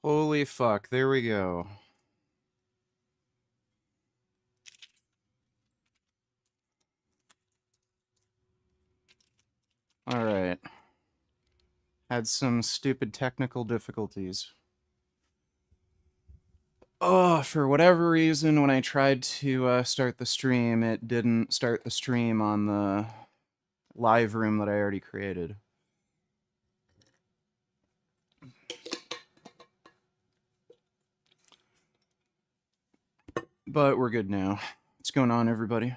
Holy fuck, there we go. Alright. Had some stupid technical difficulties. Oh, for whatever reason, when I tried to start the stream, it didn't start the stream on the live room that I already created. But we're good now. What's going on, everybody?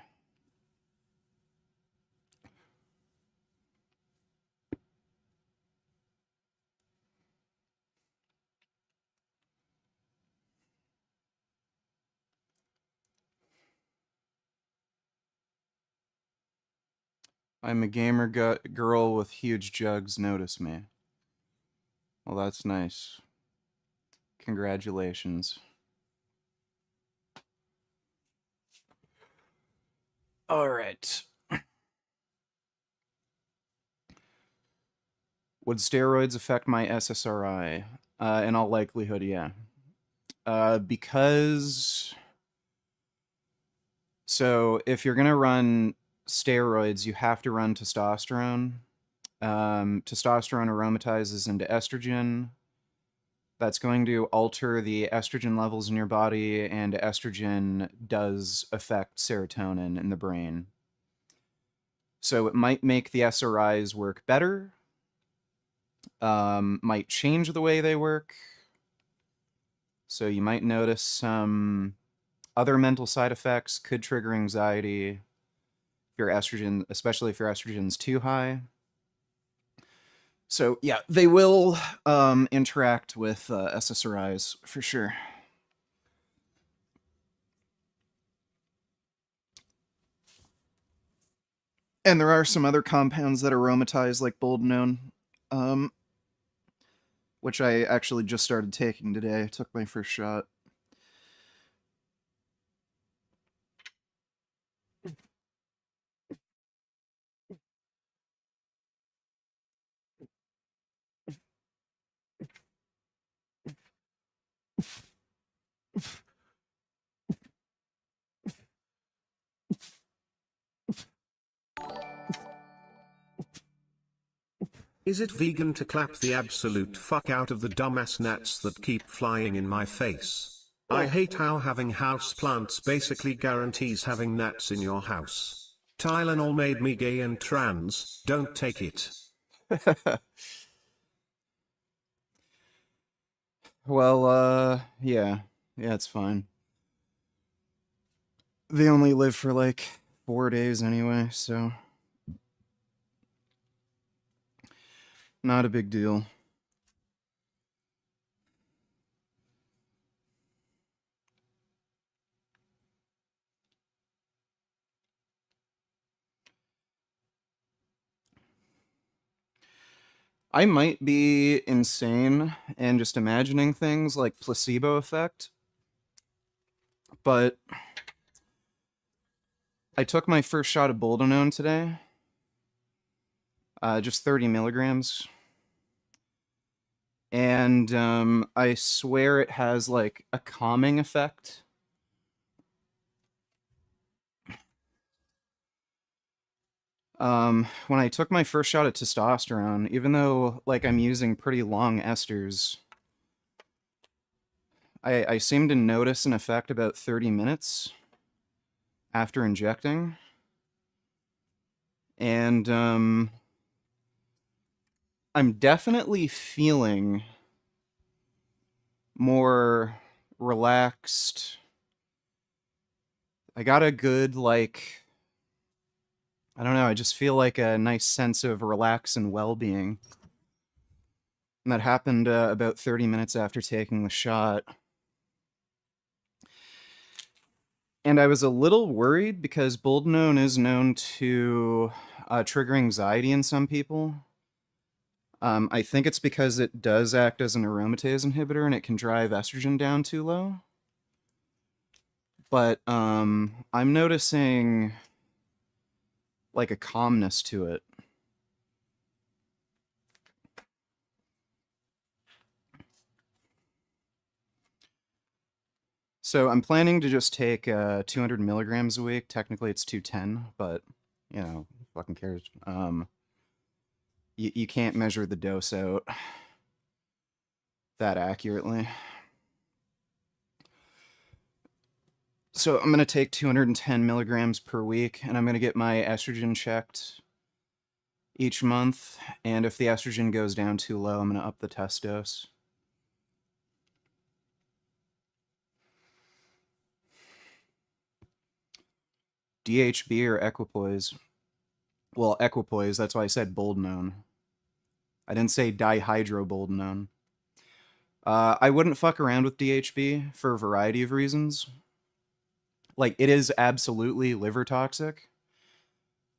I'm a gamer girl with huge jugs, notice me. Well, that's nice. Congratulations. All right. Would steroids affect my SSRI? In all likelihood, yeah. Because... So, if you're going to run steroids, you have to run testosterone. Testosterone aromatizes into estrogen. That's going to alter the estrogen levels in your body, and estrogen does affect serotonin in the brain. So it might make the SRIs work better, might change the way they work. So you might notice some other mental side effects, could trigger anxiety if your estrogen, especially if your estrogen's too high. So yeah, they will interact with SSRIs for sure. And there are some other compounds that aromatize, like Boldenone, which I actually just started taking today. I took my first shot. Is it vegan to clap the absolute fuck out of the dumbass gnats that keep flying in my face? I hate how having houseplants basically guarantees having gnats in your house. Tylenol made me gay and trans, don't take it. Well, yeah. Yeah, it's fine. They only live for like 4 days anyway, so not a big deal. I might be insane and just imagining things like placebo effect, but I took my first shot of Boldenone today, just 30 milligrams, and I swear it has like a calming effect. When I took my first shot of testosterone, even though like I'm using pretty long esters, I seem to notice an effect about 30 minutes after injecting. And I'm definitely feeling more relaxed. I got a good, like, I don't know, I just feel like a nice sense of relax and well-being. And that happened about 30 minutes after taking the shot. And I was a little worried because Boldenone is known to trigger anxiety in some people. I think it's because it does act as an aromatase inhibitor and it can drive estrogen down too low. But I'm noticing like a calmness to it. So I'm planning to just take 200 milligrams a week. Technically, it's 210, but you know, fucking cares. You can't measure the dose out that accurately. So I'm gonna take 210 milligrams per week, and I'm gonna get my estrogen checked each month. And if the estrogen goes down too low, I'm gonna up the test dose. DHB or equipoise? Well, equipoise, that's why I said boldenone. I didn't say dihydroboldenone. I wouldn't fuck around with DHB for a variety of reasons. Like, it is absolutely liver toxic.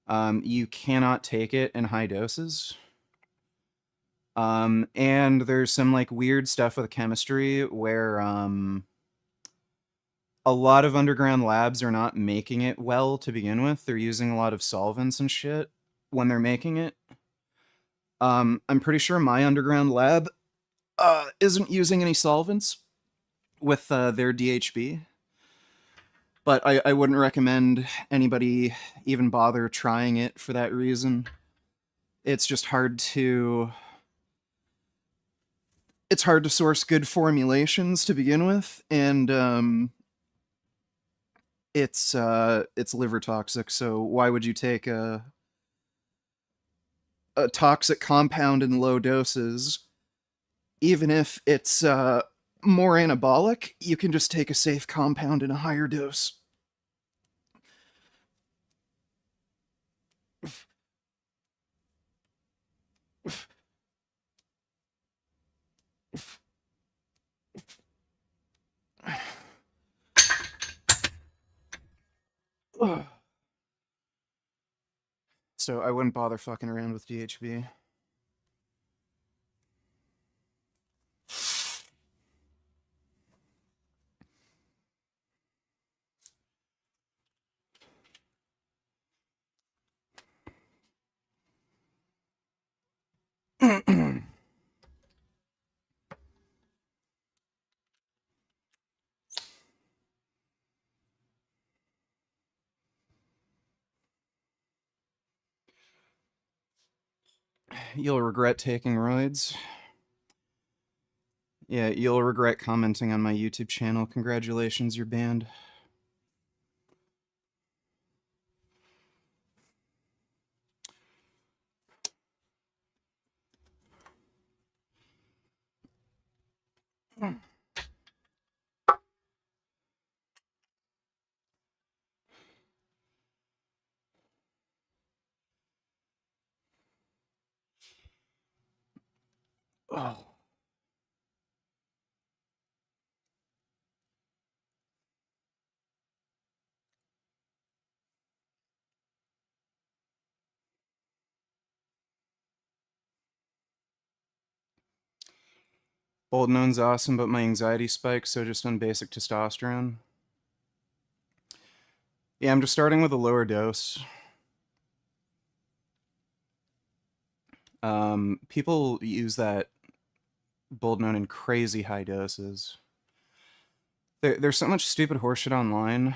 You cannot take it in high doses. And there's some like weird stuff with chemistry where a lot of underground labs are not making it well to begin with. They're using a lot of solvents and shit when they're making it. I'm pretty sure my underground lab isn't using any solvents with their DHB, but I wouldn't recommend anybody even bother trying it for that reason. It's just hard to source good formulations to begin with, and it's liver toxic. So why would you take a toxic compound in low doses? Even if it's more anabolic, you can just take a safe compound in a higher dose. So I wouldn't bother fucking around with DHB. You'll regret taking roids. Yeah, you'll regret commenting on my YouTube channel. Congratulations, you're banned. Oh. Boldenone's awesome, but my anxiety spikes, so just on basic testosterone. Yeah, I'm just starting with a lower dose. People use that Boldenone in crazy high doses. There's so much stupid horseshit online.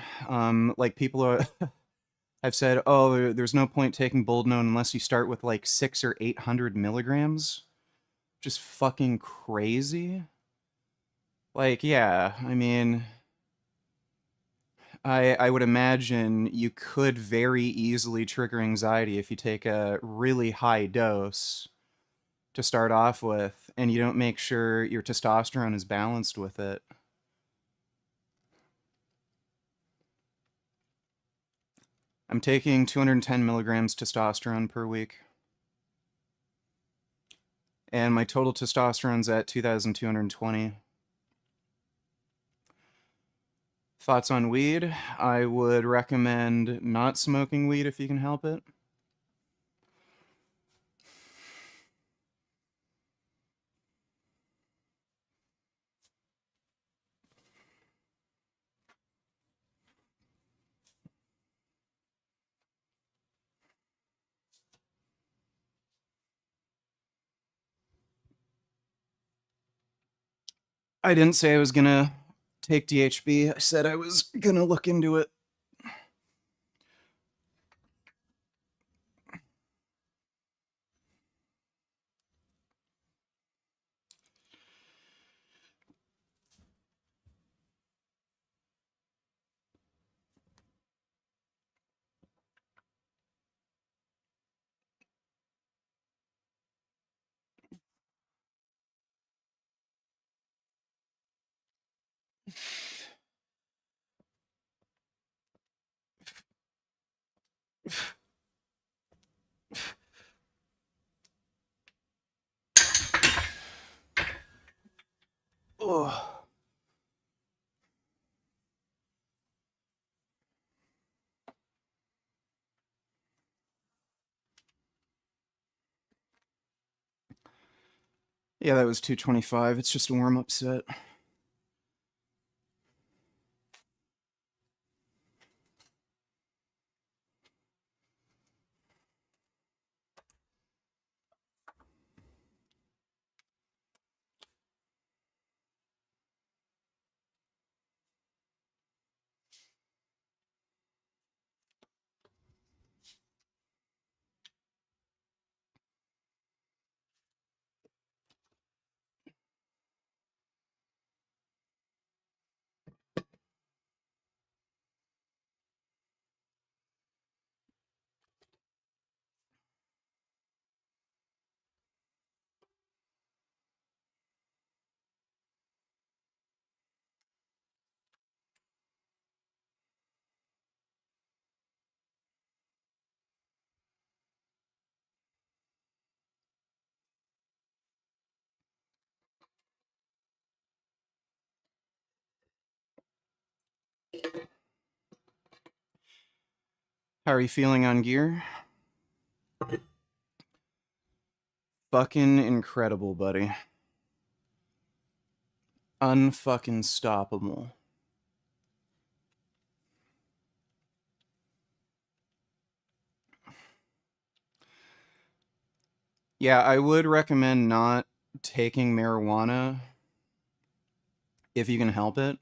Like people are, I've said, oh, there's no point taking Boldenone unless you start with like 600 or 800 milligrams. Just fucking crazy. Like, yeah, I mean, I would imagine you could very easily trigger anxiety if you take a really high dose to start off with, and you don't make sure your testosterone is balanced with it. I'm taking 210 milligrams testosterone per week, and my total testosterone's at 2,220. Thoughts on weed? I would recommend not smoking weed if you can help it. I didn't say I was gonna take DHB. I said I was gonna look into it. Oh. Yeah, that was 225. It's just a warm-up set. How are you feeling on gear? Fucking incredible, buddy. Unfucking stoppable. Yeah, I would recommend not taking marijuana if you can help it.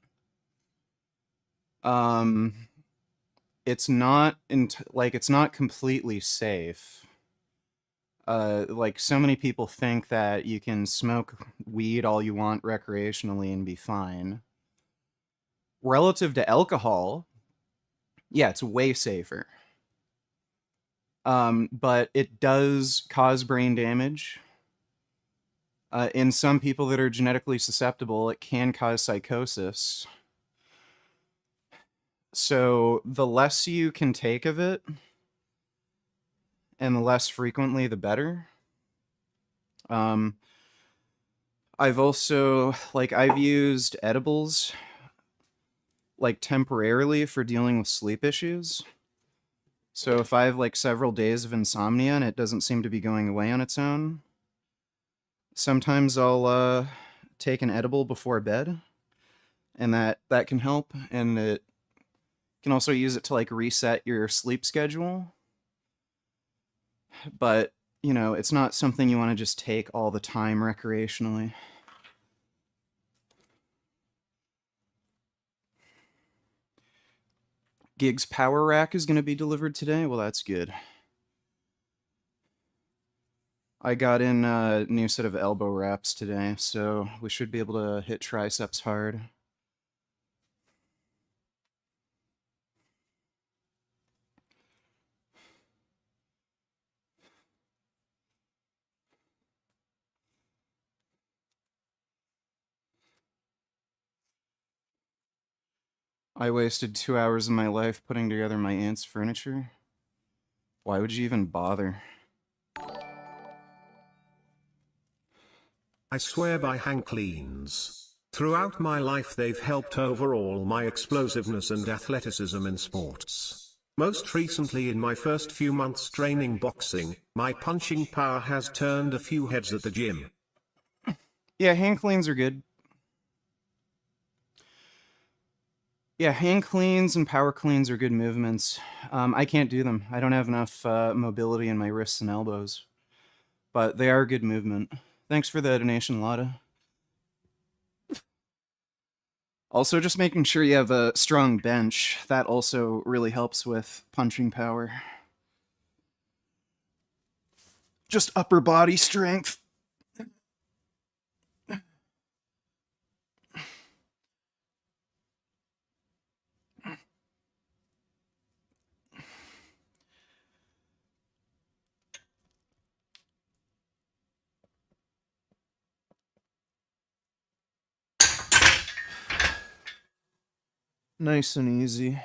It's not it's not completely safe. Like so many people think that you can smoke weed all you want recreationally and be fine. Relative to alcohol, yeah, it's way safer. But it does cause brain damage. In some people that are genetically susceptible, it can cause psychosis. So the less you can take of it, and the less frequently, the better. Um, I've also I've used edibles like temporarily for dealing with sleep issues. So if I have like several days of insomnia and it doesn't seem to be going away on its own, sometimes I'll take an edible before bed, and that can help. And it can also use it to like reset your sleep schedule. But you know, it's not something you want to just take all the time recreationally. Gig's power rack is going to be delivered today. Well, that's good. I got in a new set of elbow wraps today, so we should be able to hit triceps hard. I wasted 2 hours of my life putting together my aunt's furniture. Why would you even bother? I swear by Hank Cleans. Throughout my life they've helped overall my explosiveness and athleticism in sports. Most recently in my first few months training boxing, my punching power has turned a few heads at the gym. Yeah, hand cleans are good. Yeah, hand cleans and power cleans are good movements. I can't do them. I don't have enough mobility in my wrists and elbows. But they are good movement. Thanks for the donation, Lotta. Also, just making sure you have a strong bench. That also really helps with punching power. Just upper body strength. Nice and easy.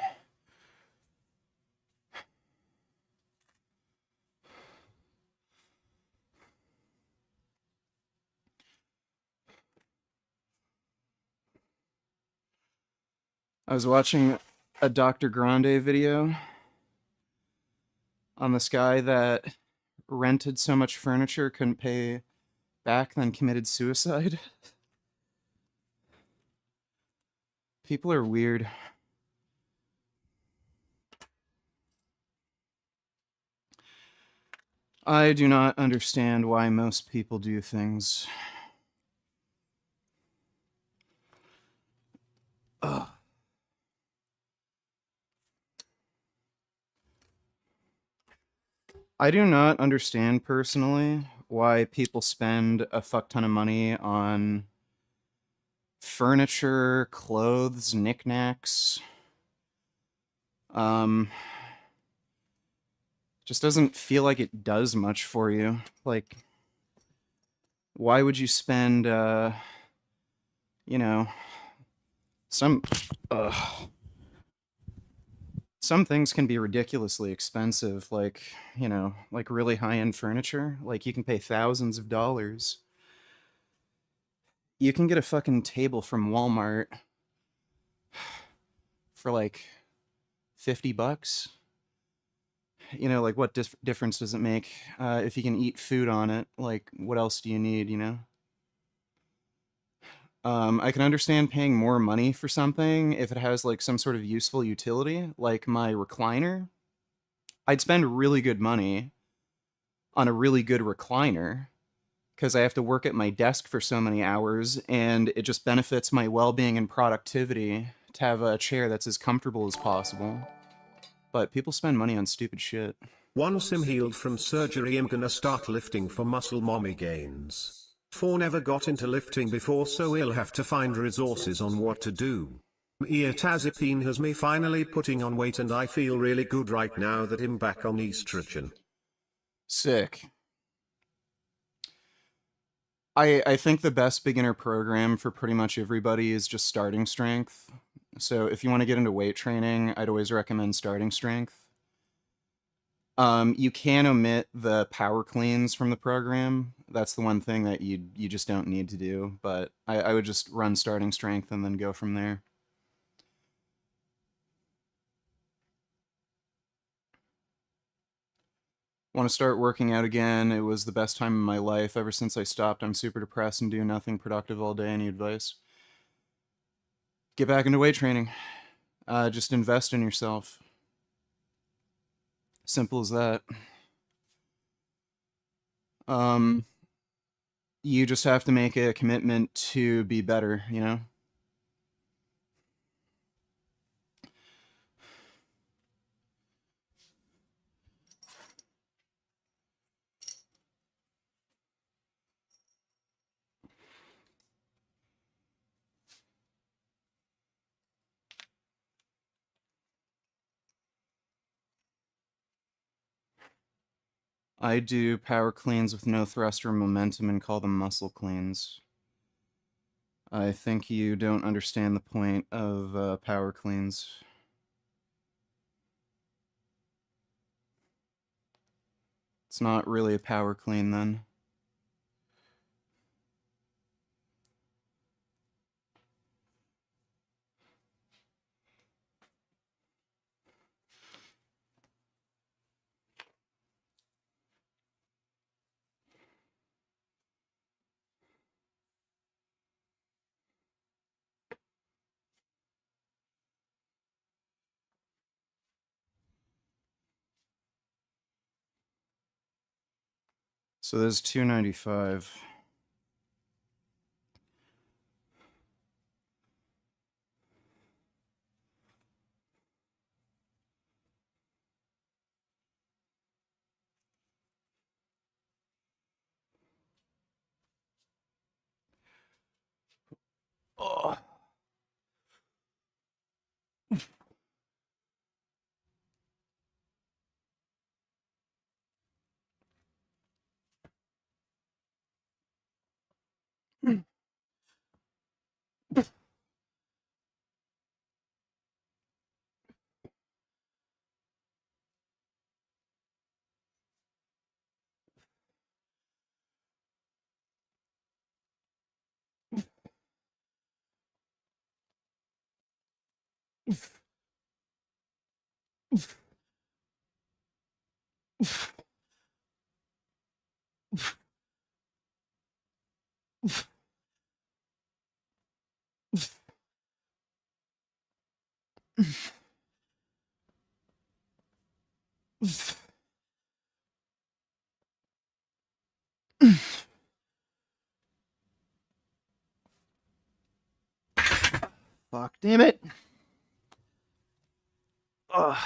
I was watching a Dr. Grande video on this guy that rented so much furniture couldn't pay back, then committed suicide. People are weird. I do not understand why most people do things. Ugh. I do not understand personally why people spend a fuck ton of money on furniture, clothes, knickknacks. Um, just doesn't feel like it does much for you. Like, why would you spend, you know, some, some things can be ridiculously expensive, like, like really high-end furniture. Like, you can pay thousands of dollars. You can get a fucking table from Walmart for like $50. Like what difference does it make if you can eat food on it? Like, what else do you need? I can understand paying more money for something if it has like some sort of useful utility, like my recliner. I'd spend really good money on a really good recliner because I have to work at my desk for so many hours, and it just benefits my well-being and productivity to have a chair that's as comfortable as possible. But people spend money on stupid shit. Once I'm healed from surgery, I'm gonna start lifting for muscle mommy gains. For never got into lifting before, so we'll have to find resources on what to do. Eatazipine has me finally putting on weight, and I feel really good right now that I'm back on estrogen. Sick. I think the best beginner program for pretty much everybody is just starting strength. So if you want to get into weight training, I'd always recommend starting strength. You can omit the power cleans from the program. That's the one thing that you just don't need to do. But I would just run starting strength and then go from there. Want to start working out again. It was the best time of my life. Ever since I stopped, I'm super depressed and do nothing productive all day. Any advice? Get back into weight training. Just invest in yourself. Simple as that. Um, you just have to make a commitment to be better. I do power cleans with no thrust or momentum and call them muscle cleans. I think you don't understand the point of power cleans. It's not really a power clean then. So there's 295. Fuck, damn it. Ugh.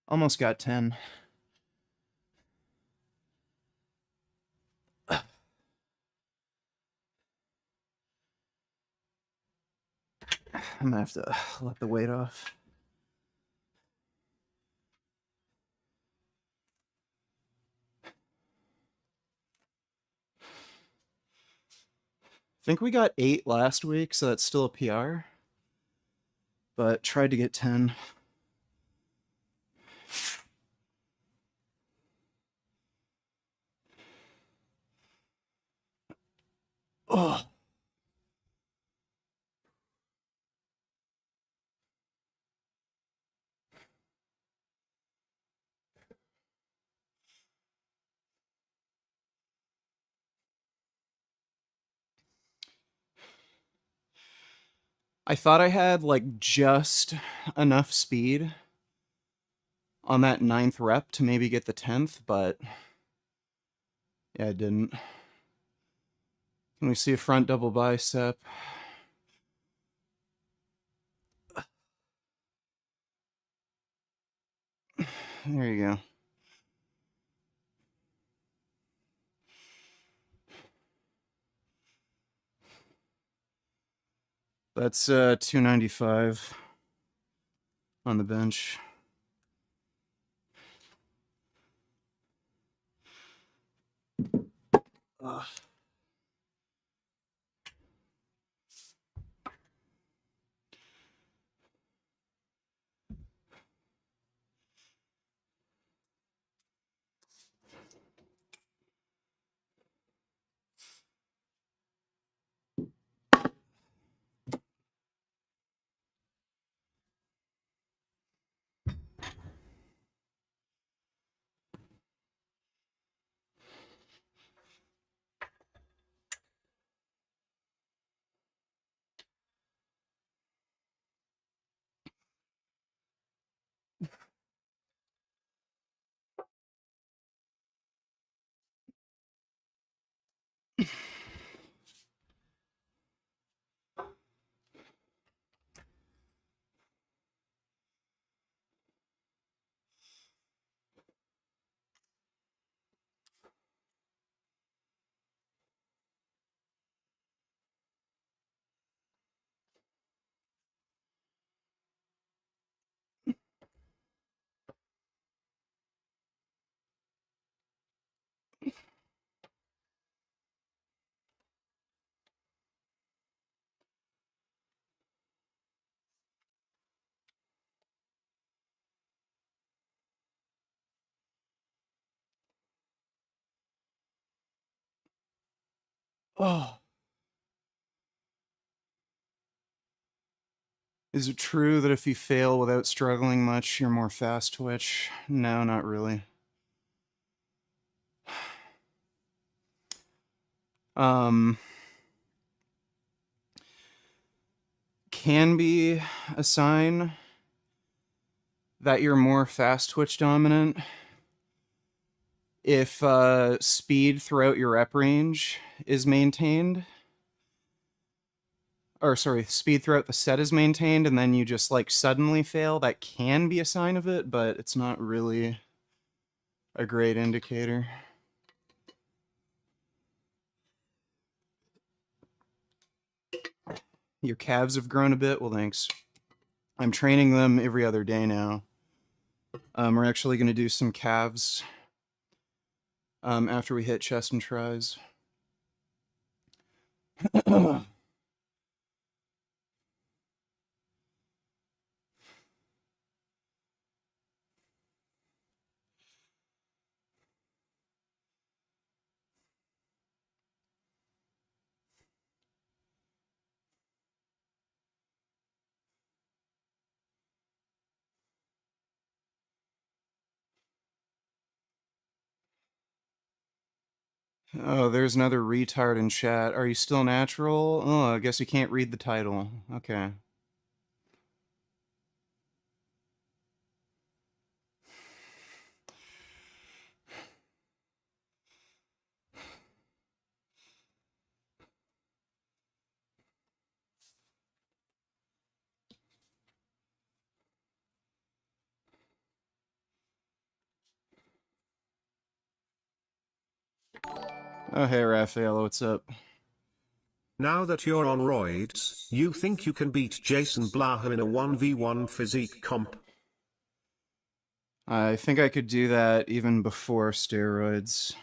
Almost got 10. I'm gonna have to let the weight off. I think we got 8 last week, so that's still a PR. But tried to get 10. Oh. I thought I had like just enough speed on that 9th rep to maybe get the 10th, but yeah, I didn't. Can we see a front double bicep? There you go. That's 295 on the bench. Ugh. Oh. Is it true that if you fail without struggling much, you're more fast twitch? No, not really. Um, can be a sign that you're more fast twitch dominant if speed throughout your rep range is maintained. Or sorry, speed throughout the set is maintained and then you just like suddenly fail. That can be a sign of it, but it's not really a great indicator. Your calves have grown a bit. Well, thanks. I'm training them every other day now. We're actually going to do some calves after we hit chest and tries. Oh, there's another retard in chat. Are you still natural? Oh, I guess you can't read the title. Okay. Oh, hey, Raphael, what's up? Now that you're on roids, you think you can beat Jason Blaha in a 1v1 physique comp? I think I could do that even before steroids.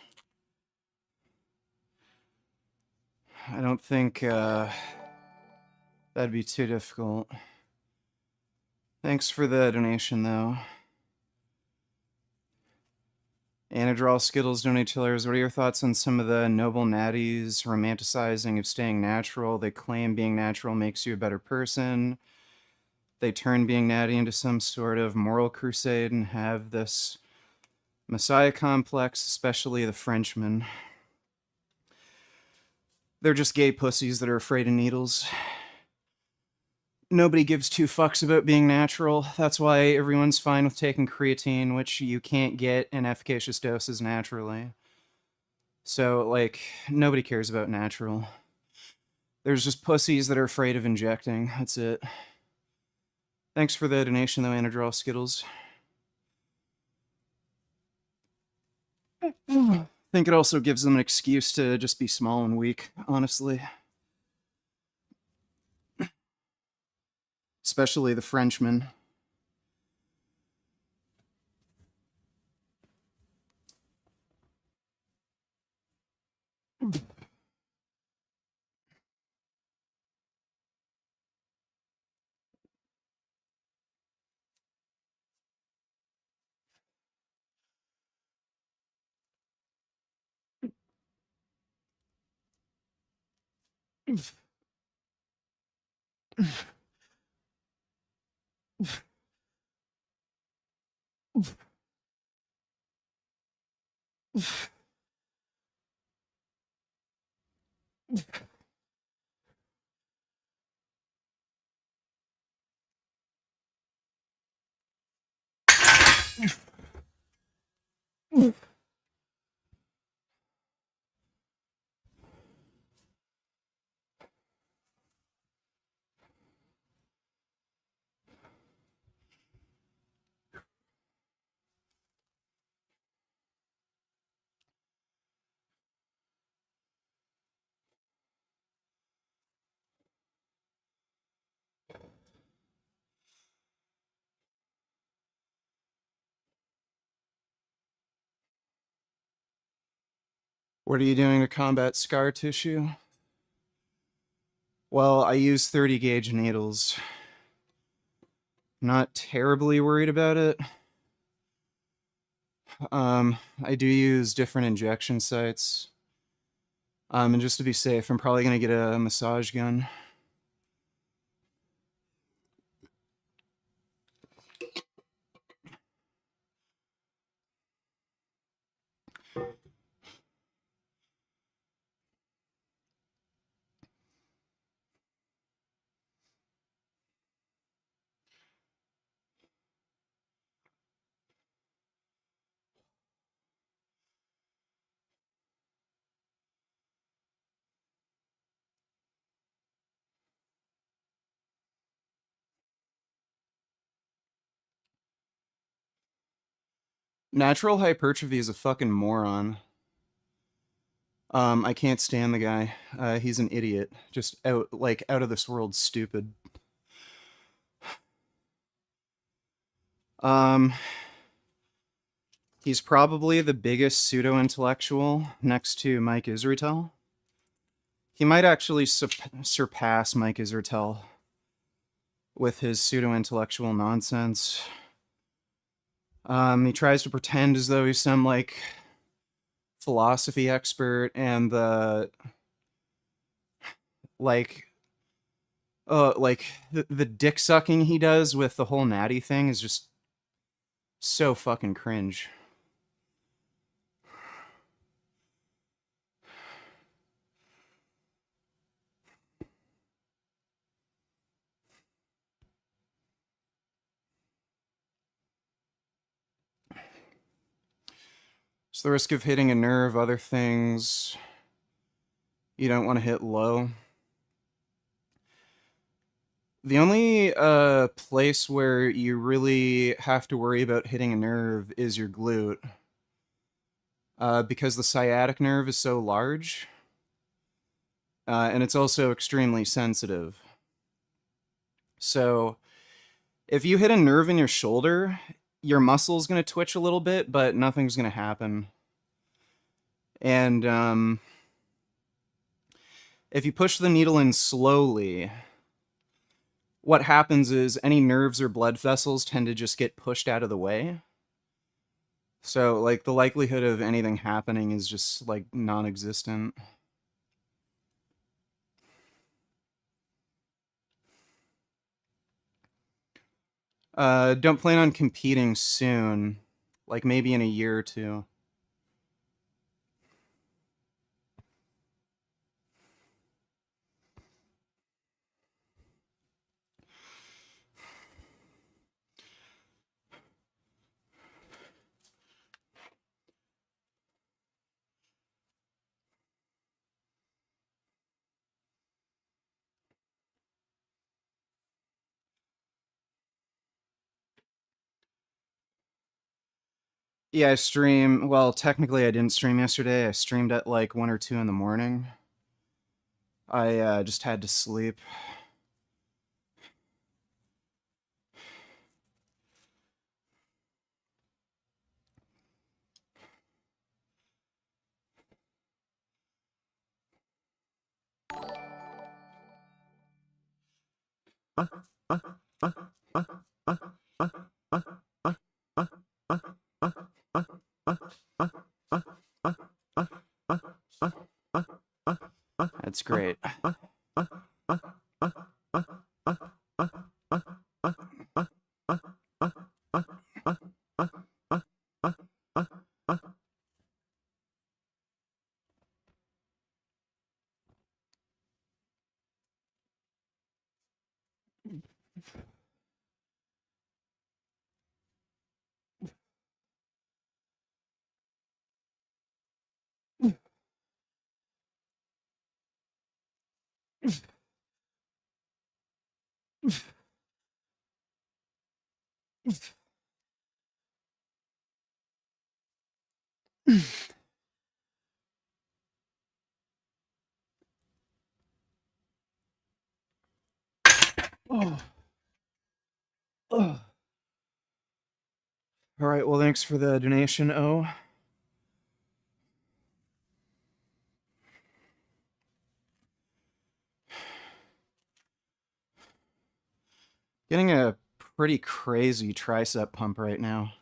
I don't think that'd be too difficult. Thanks for the donation, though. Anadrol Skittles donate tillers. What are your thoughts on some of the noble natties romanticizing of staying natural? They claim being natural makes you a better person. They turn being natty into some sort of moral crusade and have this messiah complex, especially the Frenchmen. They're just gay pussies that are afraid of needles. Nobody gives two fucks about being natural. That's why everyone's fine with taking creatine, which you can't get in efficacious doses naturally. So, like, nobody cares about natural. There's just pussies that are afraid of injecting. That's it. Thanks for the donation, though, Anadrol Skittles. I think it also gives them an excuse to just be small and weak, honestly. Especially the Frenchmen. What are you doing to combat scar tissue? Well, I use 30 gauge needles. Not terribly worried about it. I do use different injection sites. And just to be safe, I'm probably gonna get a massage gun. Natural hypertrophy is a fucking moron. I can't stand the guy. He's an idiot. Just out of this world stupid. Um, he's probably the biggest pseudo-intellectual next to Mike Israetel. He might actually surpass Mike Israetel with his pseudo-intellectual nonsense. He tries to pretend as though he's some, like, philosophy expert, and the dick sucking he does with the whole natty thing is just so fucking cringe. So the risk of hitting a nerve, other things you don't want to hit low. The only place where you really have to worry about hitting a nerve is your glute. Because the sciatic nerve is so large, and it's also extremely sensitive. So if you hit a nerve in your shoulder, your muscle's going to twitch a little bit, but nothing's going to happen. And if you push the needle in slowly, what happens is any nerves or blood vessels tend to just get pushed out of the way. So, like, the likelihood of anything happening is just, like, non-existent. Don't plan on competing soon. Like, maybe in a year or two. Yeah, I stream. Well, technically, I didn't stream yesterday. I streamed at like 1 or 2 in the morning. I just had to sleep. That's great. Oh. Oh. All right, well, thanks for the donation, O. Getting a pretty crazy tricep pump right now.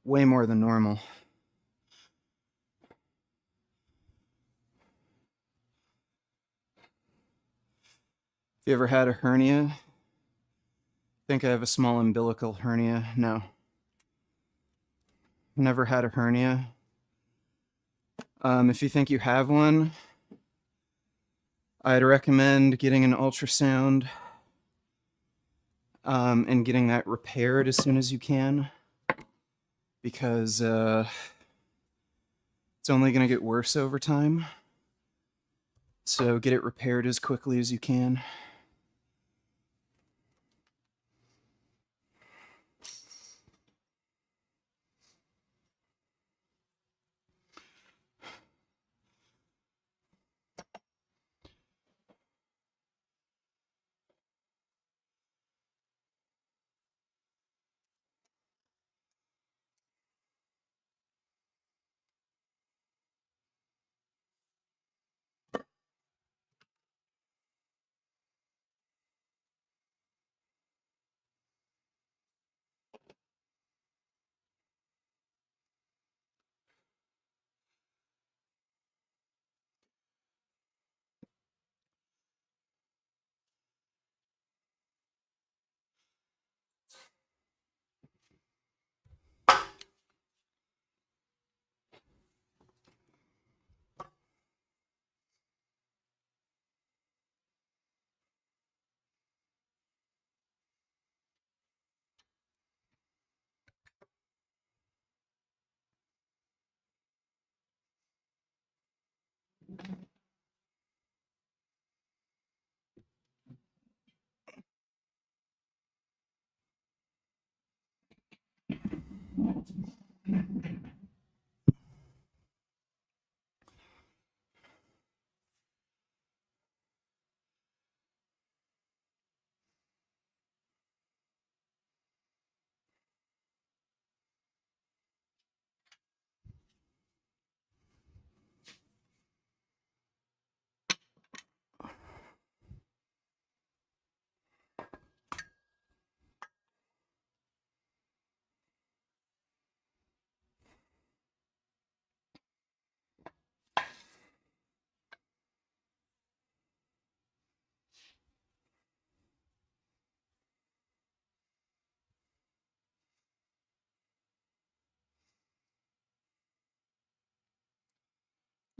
Way more than normal. Have you ever had a hernia? Think I have a small umbilical hernia? No. Never had a hernia. If you think you have one, I'd recommend getting an ultrasound and getting that repaired as soon as you can, because it's only going to get worse over time. So get it repaired as quickly as you can.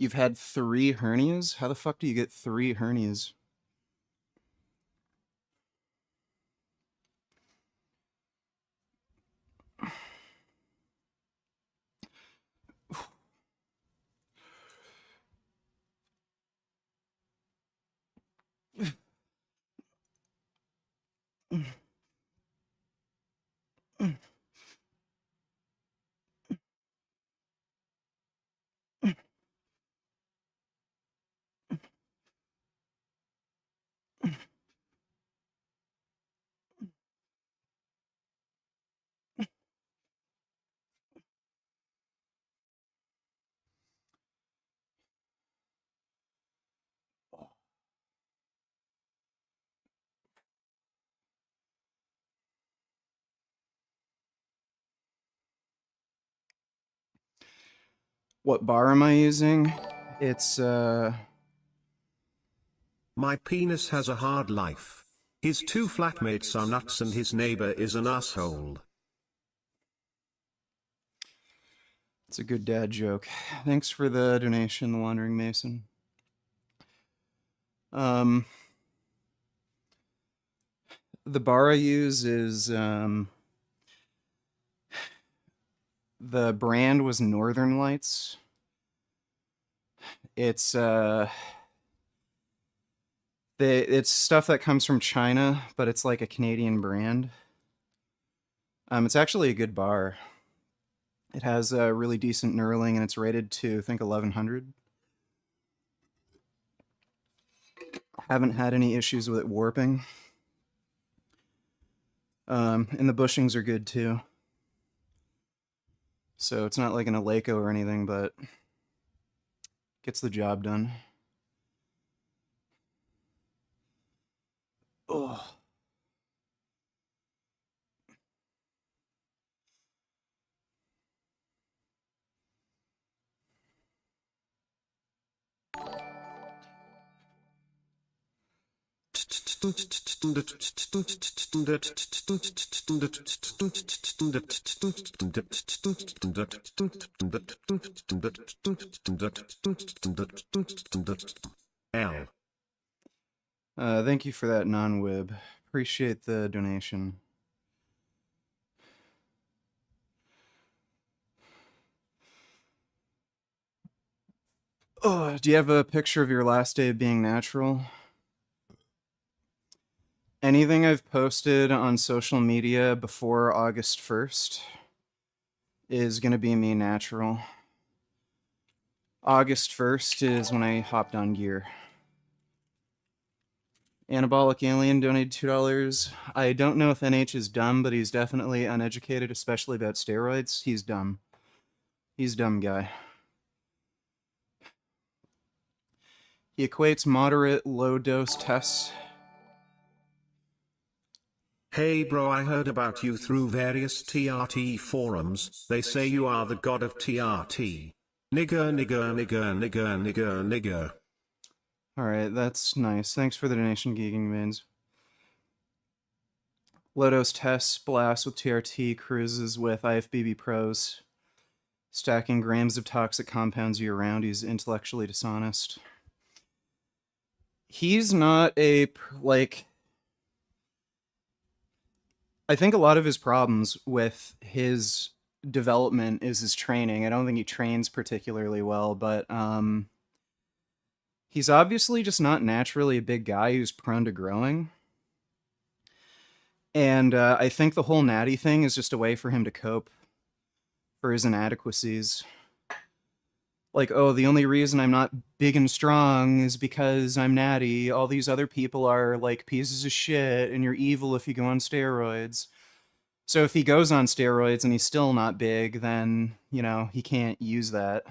You've had 3 hernias? How the fuck do you get 3 hernias? What bar am I using? It's, My penis has a hard life. His 2 flatmates are nuts and his neighbor is an asshole. it's a good dad joke. Thanks for the donation, The Wandering Mason. The bar I use is, the brand was Northern Lights. It's, it's stuff that comes from China, but it's like a Canadian brand. It's actually a good bar. It has a really decent knurling, and it's rated to, I think, 1100. Haven't had any issues with it warping. And the bushings are good too. So it's not like an Eleiko or anything, but gets the job done. Oh. L. Thank you for that non-wib. Appreciate the donation. Oh, do you have a picture of your last day of being natural? Anything I've posted on social media before August 1st is going to be me natural. August 1st is when I hopped on gear. Anabolic Alien donated $2. I don't know if NH is dumb, but he's definitely uneducated, especially about steroids. He's dumb. He's a dumb guy. He equates moderate low-dose tests. Hey bro, I heard about you through various TRT forums. They say you are the god of TRT. Nigger, nigger, nigger, nigger, nigger, nigger. Alright, that's nice. Thanks for the donation, Geeking Veins. Low-dose tests, blasts with TRT, cruises with IFBB pros. Stacking grams of toxic compounds year-round. He's intellectually dishonest. He's not a, like... I think a lot of his problems with his development is his training. I don't think he trains particularly well, but he's obviously just not naturally a big guy who's prone to growing. And I think the whole natty thing is just a way for him to cope. for his inadequacies. Like, oh, the only reason I'm not big and strong is because I'm natty. All these other people are like pieces of shit, and you're evil if you go on steroids. So if he goes on steroids and he's still not big, then, you know, he can't use that.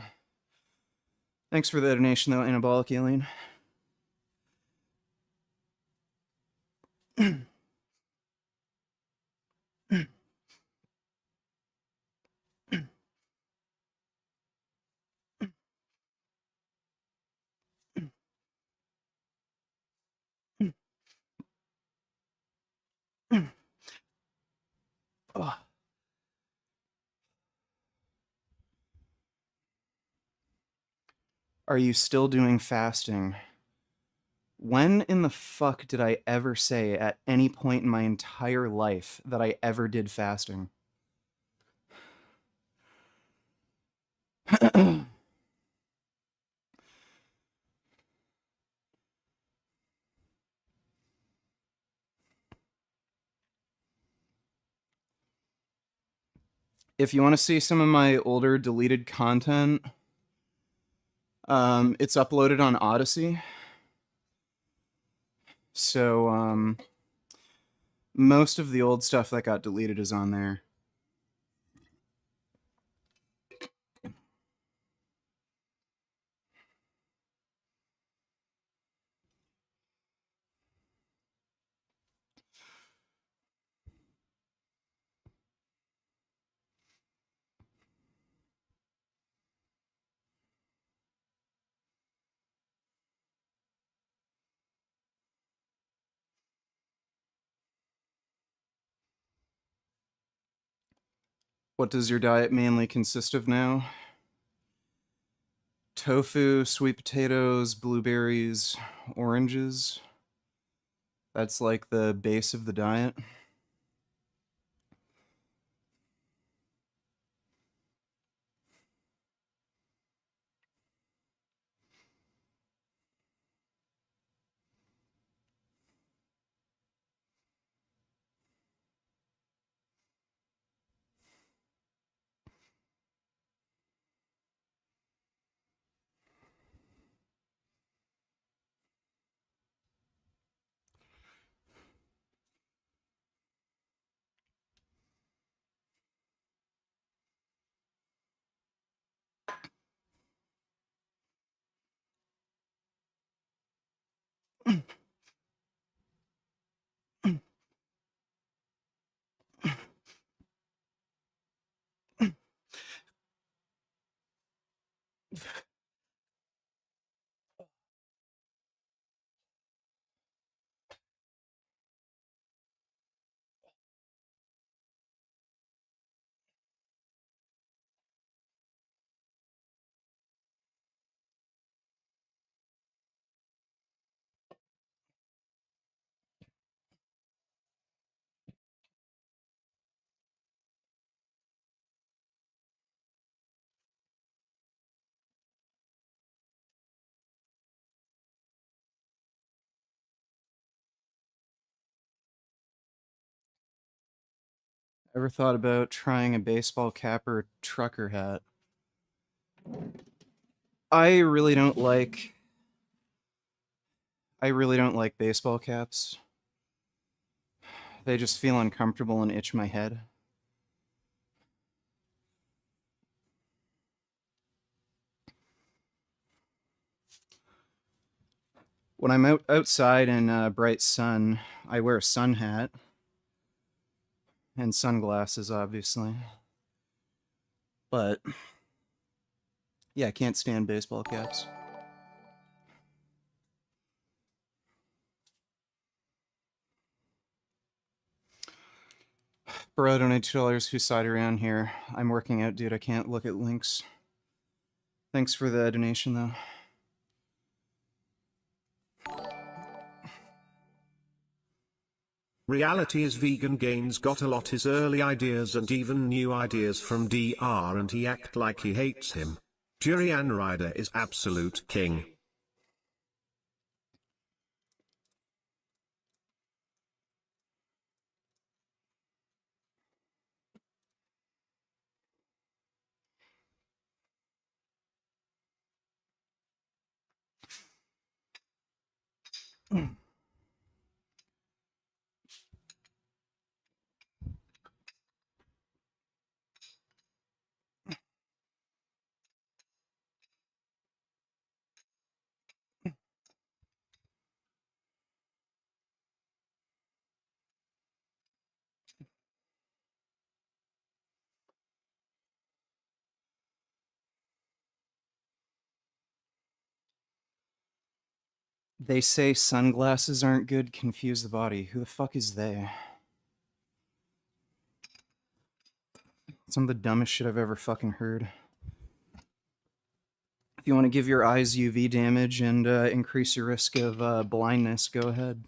Thanks for the donation, though, Anabolic Alien. Oh. Are you still doing fasting? When in the fuck did I ever say at any point in my entire life that I ever did fasting? If you want to see some of my older deleted content, it's uploaded on Odyssey. So most of the old stuff that got deleted is on there. What does your diet mainly consist of now? Tofu, sweet potatoes, blueberries, oranges. That's like the base of the diet. Ever thought about trying a baseball cap or trucker hat? I really don't like I really don't like baseball caps. They just feel uncomfortable and itch my head. When I'm outside in bright sun, I wear a sun hat and sunglasses, obviously. But yeah, I can't stand baseball caps. Bro, donate $2. Whose side around here? I'm working out, dude. I can't look at links. Thanks for the donation, though. Reality is vegan Gains got a lot his early ideas and even new ideas from DR and he act like he hates him. Durian Rider is absolute king. They say sunglasses aren't good, confuse the body. Who the fuck is they? Some of the dumbest shit I've ever fucking heard. If you want to give your eyes UV damage and increase your risk of blindness, go ahead.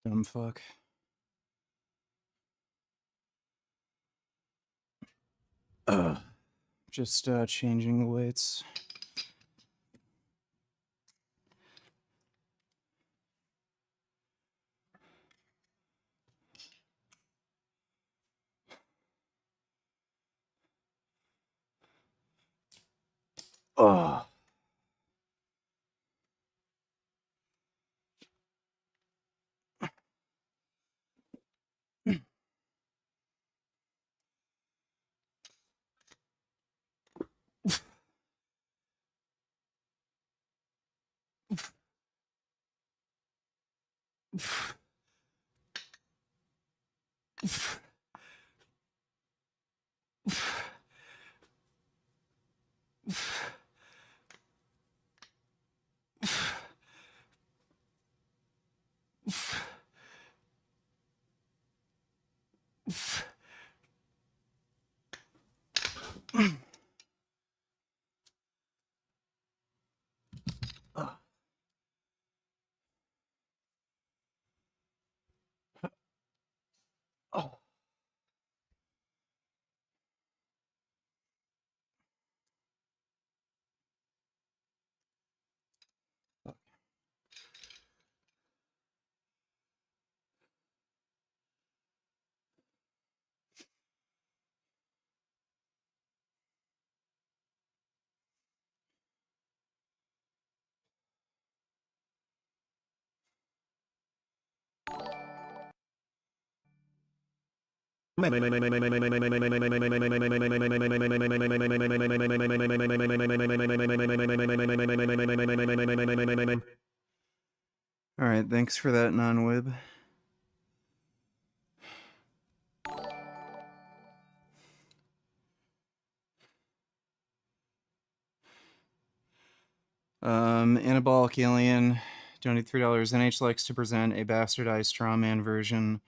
Dumb fuck. Just changing the weights. Oh. Oh. Alright, thanks for that, non-wib. Anabolic alien Donate $3. NH likes to present a bastardized strawman version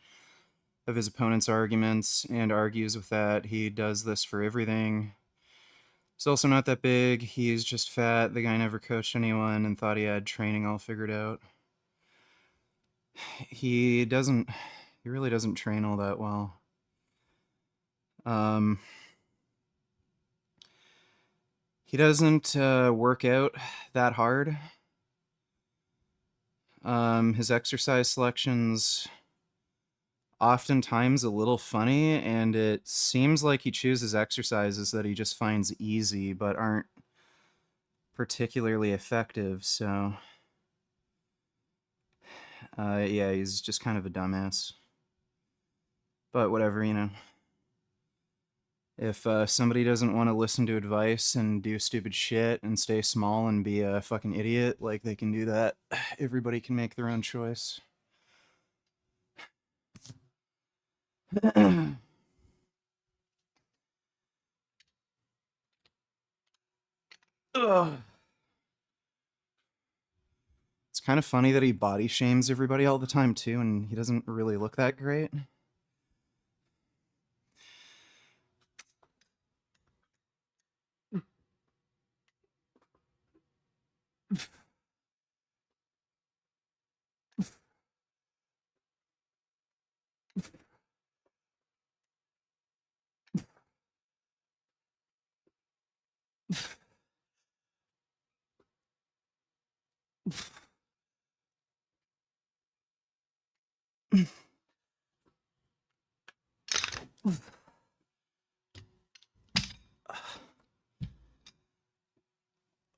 of his opponent's arguments and argues with that. He does this for everything. He's also not that big. He's just fat. The guy never coached anyone and thought he had training all figured out. He really doesn't train all that well. He doesn't work out that hard. His exercise selections oftentimes a little funny, and it seems like he chooses exercises that he just finds easy but aren't particularly effective, so yeah, he's just kind of a dumbass. But whatever, you know. If somebody doesn't want to listen to advice and do stupid shit and stay small and be a fucking idiot, like, they can do that. Everybody can make their own choice. Ugh. It's kind of funny that he body shames everybody all the time, too, and he doesn't really look that great.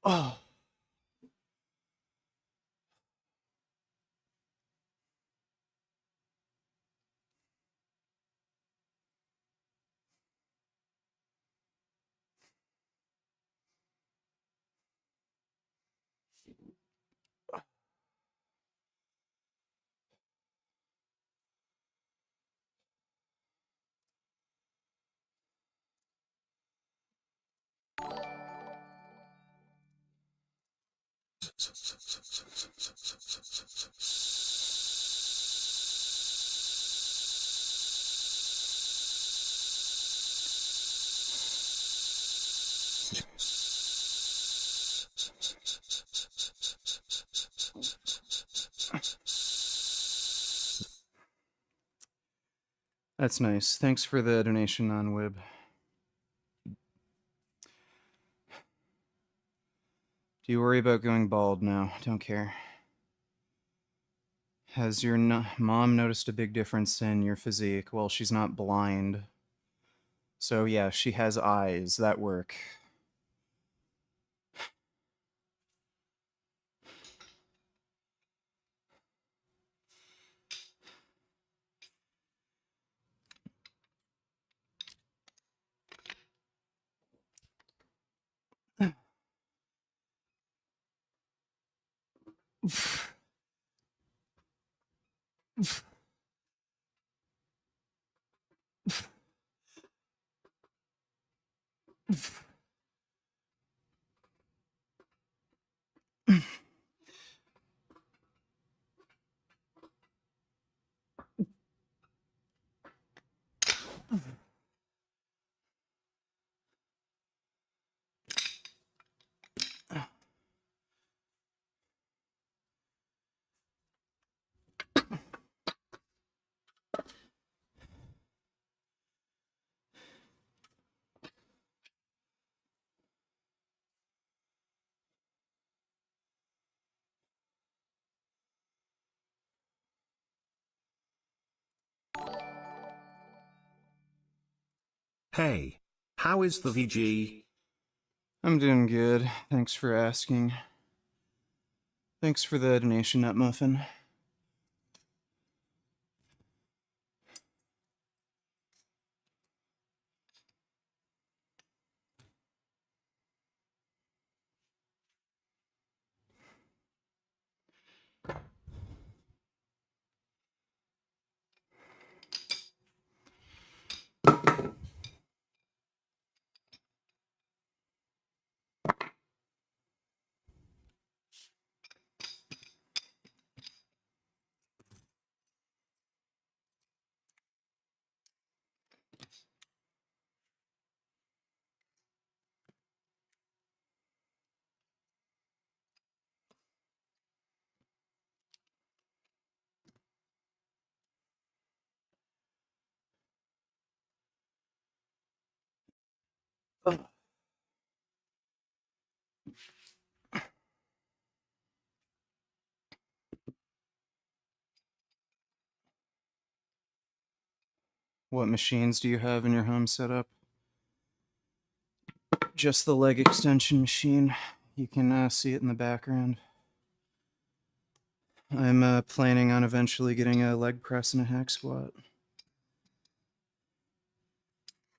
Oh. That's nice. Thanks for the donation on Wib. Do you worry about going bald? No, don't care. Has your mom noticed a big difference in your physique? Well, she's not blind. So yeah, she has eyes that work. Hey, how is the VG? I'm doing good. Thanks for asking. Thanks for the donation, Nut Muffin. What machines do you have in your home setup? Just the leg extension machine. You can see it in the background. I'm planning on eventually getting a leg press and a hack squat.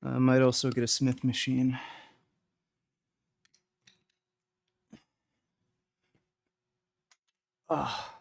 I might also get a Smith machine. Oh.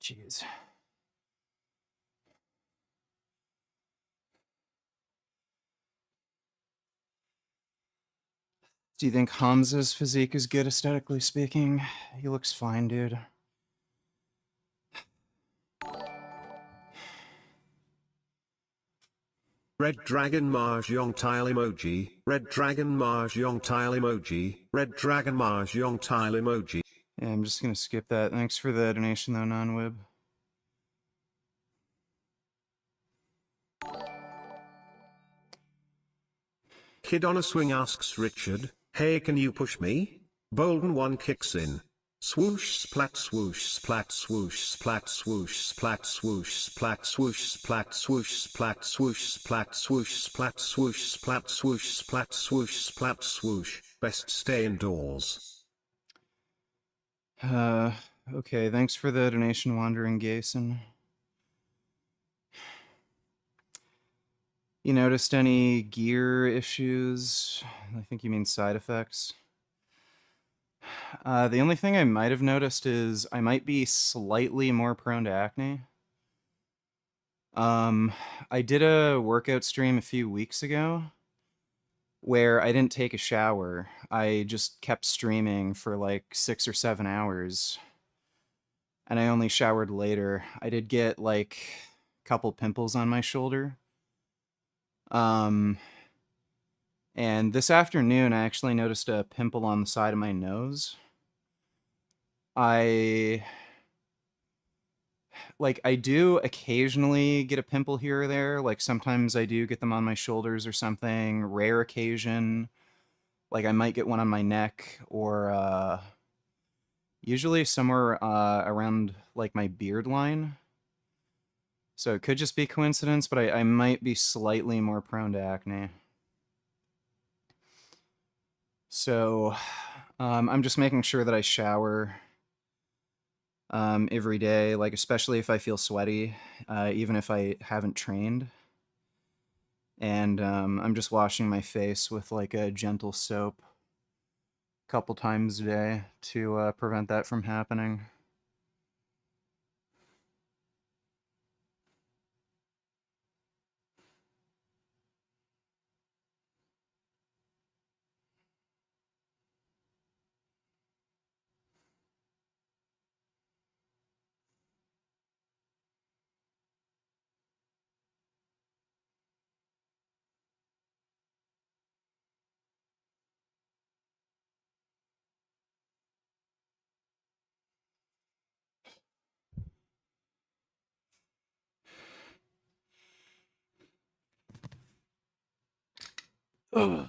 Jeez. Do you think Hamza's physique is good, aesthetically speaking? He looks fine, dude. Red Dragon Mahjong Tile Emoji, Red Dragon Mahjong Tile Emoji, Red Dragon Mahjong Tile Emoji. Yeah, I'm just gonna skip that. Thanks for the donation, though, non-wib. Kid on a Swing asks Richard, hey, can you push me? Boldenone kicks in. Swoosh splat swoosh splat swoosh splat swoosh splat swoosh splat swoosh splat swoosh splat swoosh splat swoosh splat swoosh splat swoosh splat swoosh splat swoosh. Best stay indoors. Okay, thanks for the donation, Wandering Gason. You noticed any gear issues? I think you mean side effects. The only thing I might have noticed is I might be slightly more prone to acne. I did a workout stream a few weeks ago where I didn't take a shower. I just kept streaming for like 6 or 7 hours. And I only showered later. I did get like a couple pimples on my shoulder. And this afternoon I actually noticed a pimple on the side of my nose. I do occasionally get a pimple here or there. Like sometimes I do get them on my shoulders or something. Rare occasion. Like I might get one on my neck or usually somewhere around like my beard line. So it could just be coincidence, but I might be slightly more prone to acne. So I'm just making sure that I shower every day, like especially if I feel sweaty, even if I haven't trained. And I'm just washing my face with like a gentle soap a couple times a day to prevent that from happening. Ugh.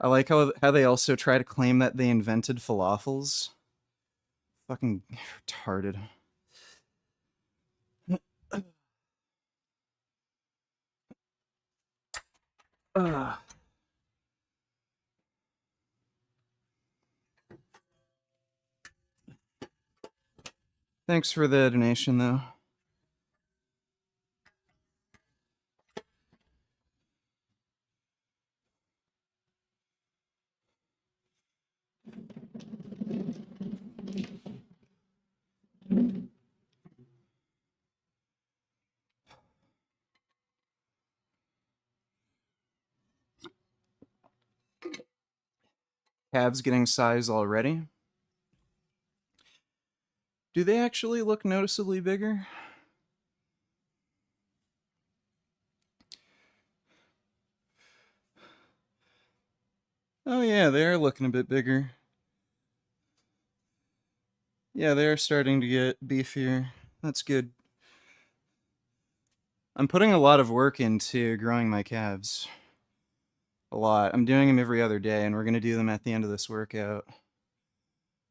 I like how they also try to claim that they invented falafels. Fucking retarded. Ugh. Thanks for the donation, though. Calves getting size already. Do they actually look noticeably bigger? Oh yeah, they are looking a bit bigger. Yeah, they are starting to get beefier. That's good. I'm putting a lot of work into growing my calves. A lot. I'm doing them every other day, and we're going to do them at the end of this workout. I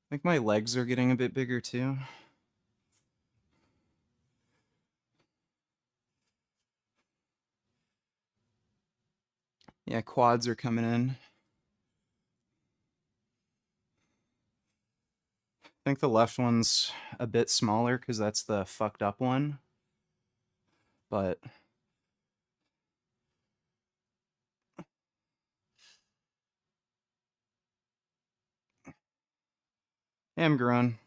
think my legs are getting a bit bigger too. Yeah, quads are coming in. I think the left one's a bit smaller because that's the fucked up one. But yeah, I'm growing.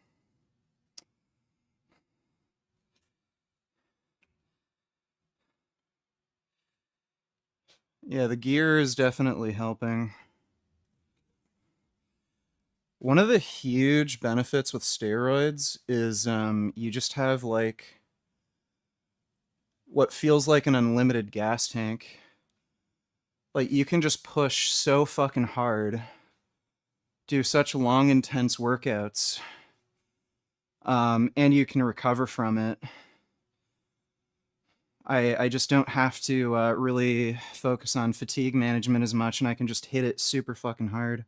Yeah, the gear is definitely helping. One of the huge benefits with steroids is you just have like what feels like an unlimited gas tank. Like you can just push so fucking hard, do such long, intense workouts, and you can recover from it. I just don't have to really focus on fatigue management as much, and I can just hit it super fucking hard.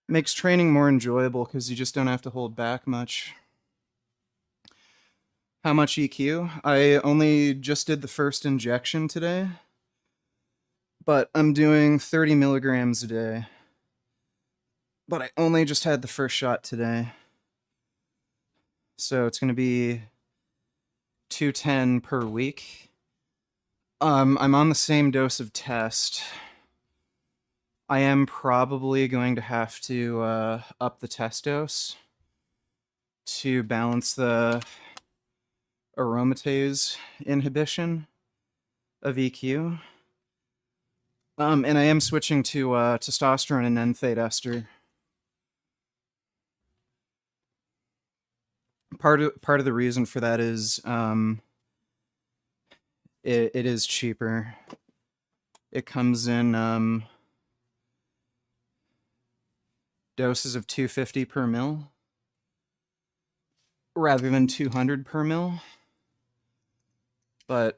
Makes training more enjoyable because you just don't have to hold back much. How much EQ? I only just did the first injection today, but I'm doing 30 milligrams a day. But I only just had the first shot today. So it's going to be 210 per week. I'm on the same dose of test. I am probably going to have to up the test dose to balance the aromatase inhibition of EQ. And I am switching to testosterone and N-theta ester. Part of the reason for that is it is cheaper. It comes in doses of 250 per mil rather than 200 per mil. But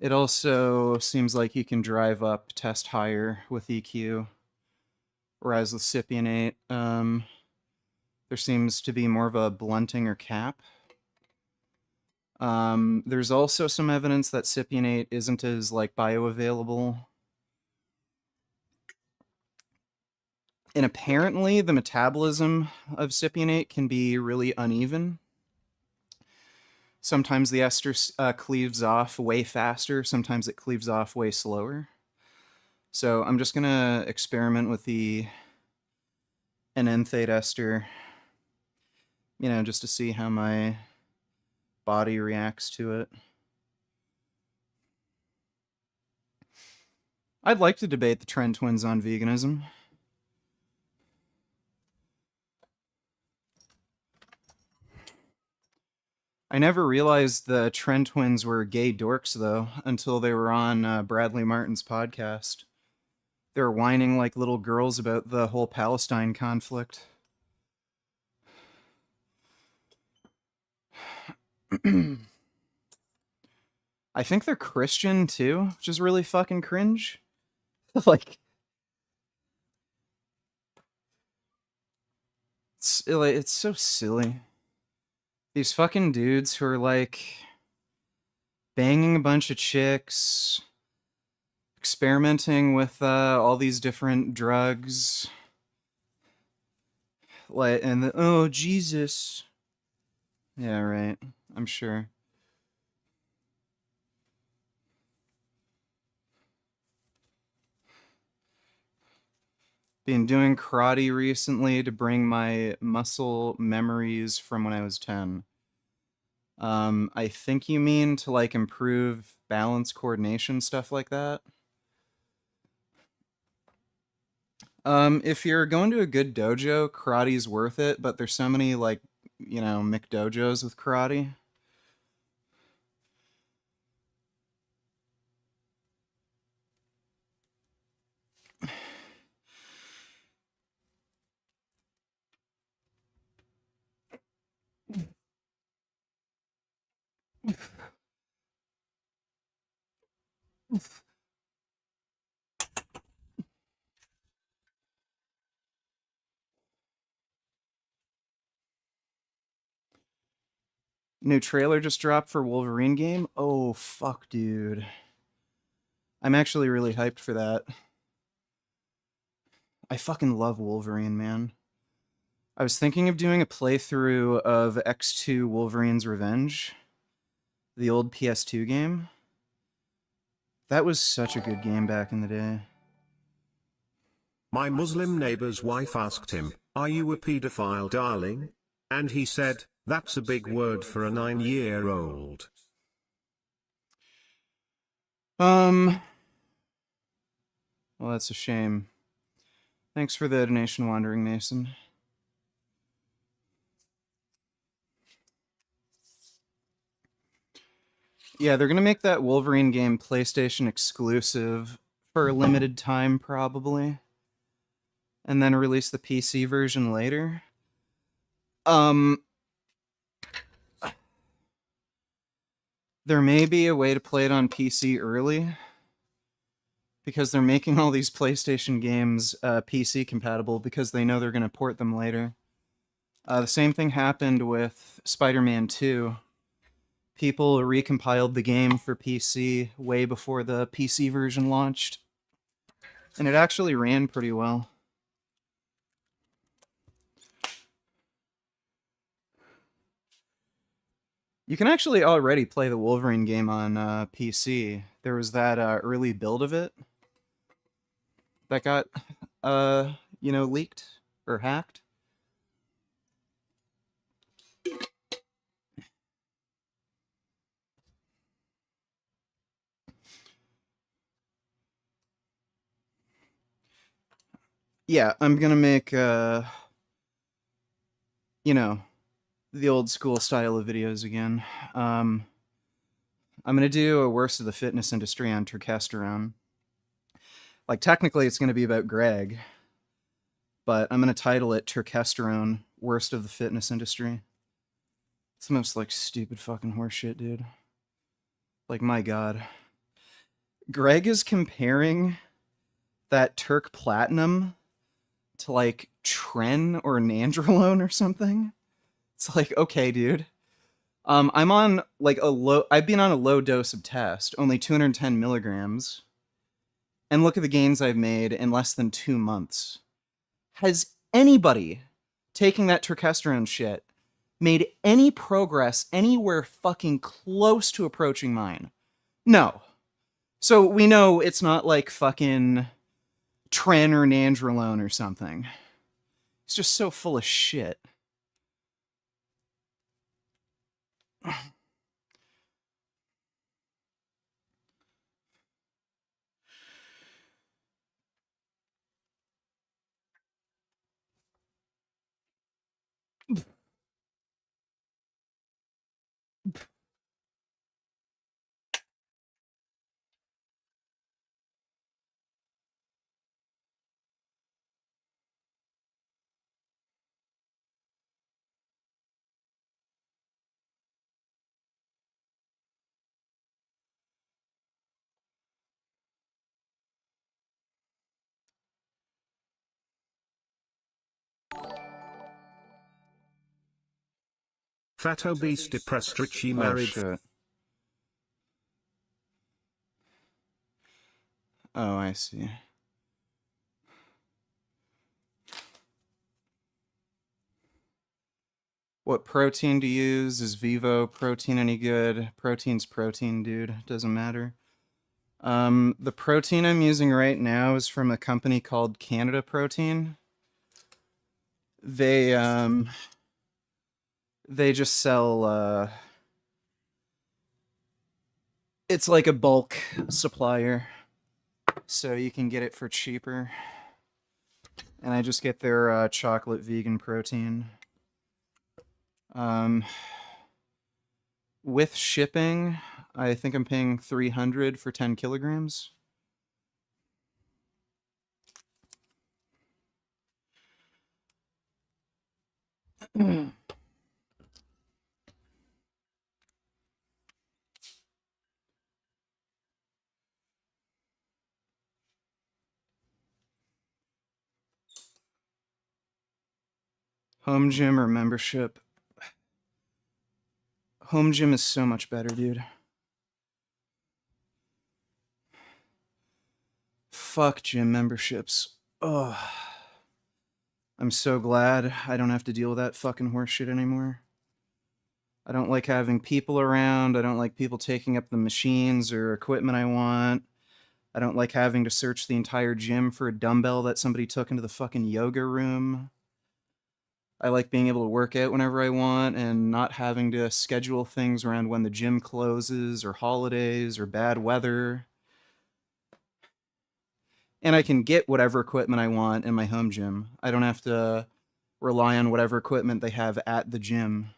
it also seems like you can drive up test higher with EQ, whereas with cypionate, there seems to be more of a blunting or cap. There's also some evidence that cypionate isn't as like bioavailable. And apparently the metabolism of cypionate can be really uneven. Sometimes the ester cleaves off way faster, sometimes it cleaves off way slower. So I'm just gonna experiment with an N-theta ester, you know, just to see how my body reacts to it. I'd like to debate the Trend twins on veganism. I never realized the Trend twins were gay dorks, though, until they were on Bradley Martin's podcast. They're whining like little girls about the whole Palestine conflict. I think they're Christian too, which is really fucking cringe. Like, it's so silly. These fucking dudes who are like banging a bunch of chicks, experimenting with all these different drugs, like, and oh Jesus, yeah, right. I'm sure. Been doing karate recently to bring my muscle memories from when I was 10. I think you mean to like improve balance, coordination, stuff like that. If you're going to a good dojo, karate's worth it, but there's so many like, McDojos with karate. New trailer just dropped for Wolverine game. Oh fuck, dude. I'm actually really hyped for that. I fucking love Wolverine, man. I was thinking of doing a playthrough of X2 Wolverine's Revenge, the old PS2 game. That was such a good game back in the day. My Muslim neighbor's wife asked him, "Are you a pedophile, darling?" And he said, "That's a big word for a 9-year-old." Well, that's a shame. Thanks for the donation, Wandering Mason. Yeah, they're gonna make that Wolverine game PlayStation exclusive for a limited time, probably, and then release the PC version later. There may be a way to play it on PC early, because they're making all these PlayStation games PC compatible because they know they're going to port them later. The same thing happened with Spider-Man 2. People recompiled the game for PC way before the PC version launched, and it actually ran pretty well. You can actually already play the Wolverine game on PC. There was that early build of it that got, leaked or hacked. Yeah, I'm gonna make, the old school style of videos again. I'm gonna do a worst of the fitness industry on Testosterone. Like, technically, it's gonna be about Greg, but I'm gonna title it Testosterone, Worst of the Fitness Industry. It's the most, like, stupid fucking horseshit, dude. Like, my god. Greg is comparing that Turk Platinum to, like, Tren or Nandrolone or something. It's like, okay, dude. I'm on like I've been on a low dose of test, only 210 milligrams, and look at the gains I've made in less than 2 months. Has anybody taking that testosterone shit made any progress anywhere fucking close to approaching mine? No. So we know it's not like fucking Tren or Nandrolone or something. It's just so full of shit. Fat obese depressed Richie Oh, married. shit. Oh, I see. What protein to use? Is Vivo protein any good? Protein's protein, dude. Doesn't matter. The protein I'm using right now is from a company called Canada Protein. They just sell it's like a bulk supplier, so you can get it for cheaper. And I just get their chocolate vegan protein. With shipping, I think I'm paying $300 for 10 kilograms. Home gym or membership? Home gym is so much better, dude. Fuck gym memberships. Oh, I'm so glad I don't have to deal with that fucking horse shit anymore. I don't like having people around. I don't like people taking up the machines or equipment I want. I don't like having to search the entire gym for a dumbbell that somebody took into the fucking yoga room. I like being able to work out whenever I want and not having to schedule things around when the gym closes or holidays or bad weather. And I can get whatever equipment I want in my home gym. I don't have to rely on whatever equipment they have at the gym.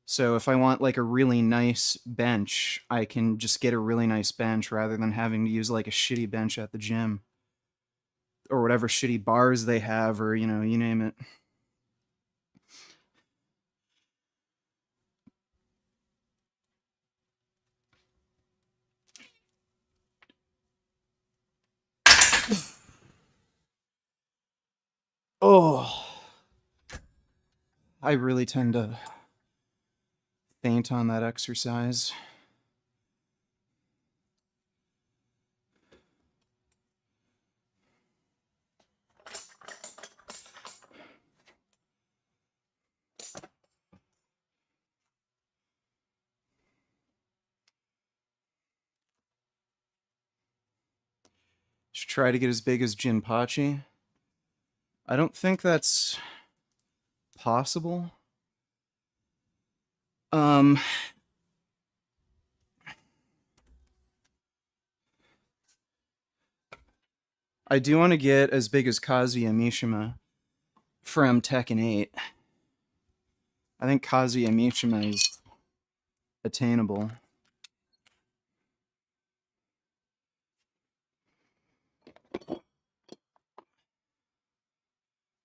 So if I want like a really nice bench, I can just get a really nice bench rather than having to use like a shitty bench at the gym or whatever shitty bars they have, or you know, you name it. Oh, I really tend to faint on that exercise. Should try to get as big as Jinpachi. I don't think that's possible. Um, I do want to get as big as Kazuya Mishima from Tekken 8. I think Kazuya Mishima is attainable.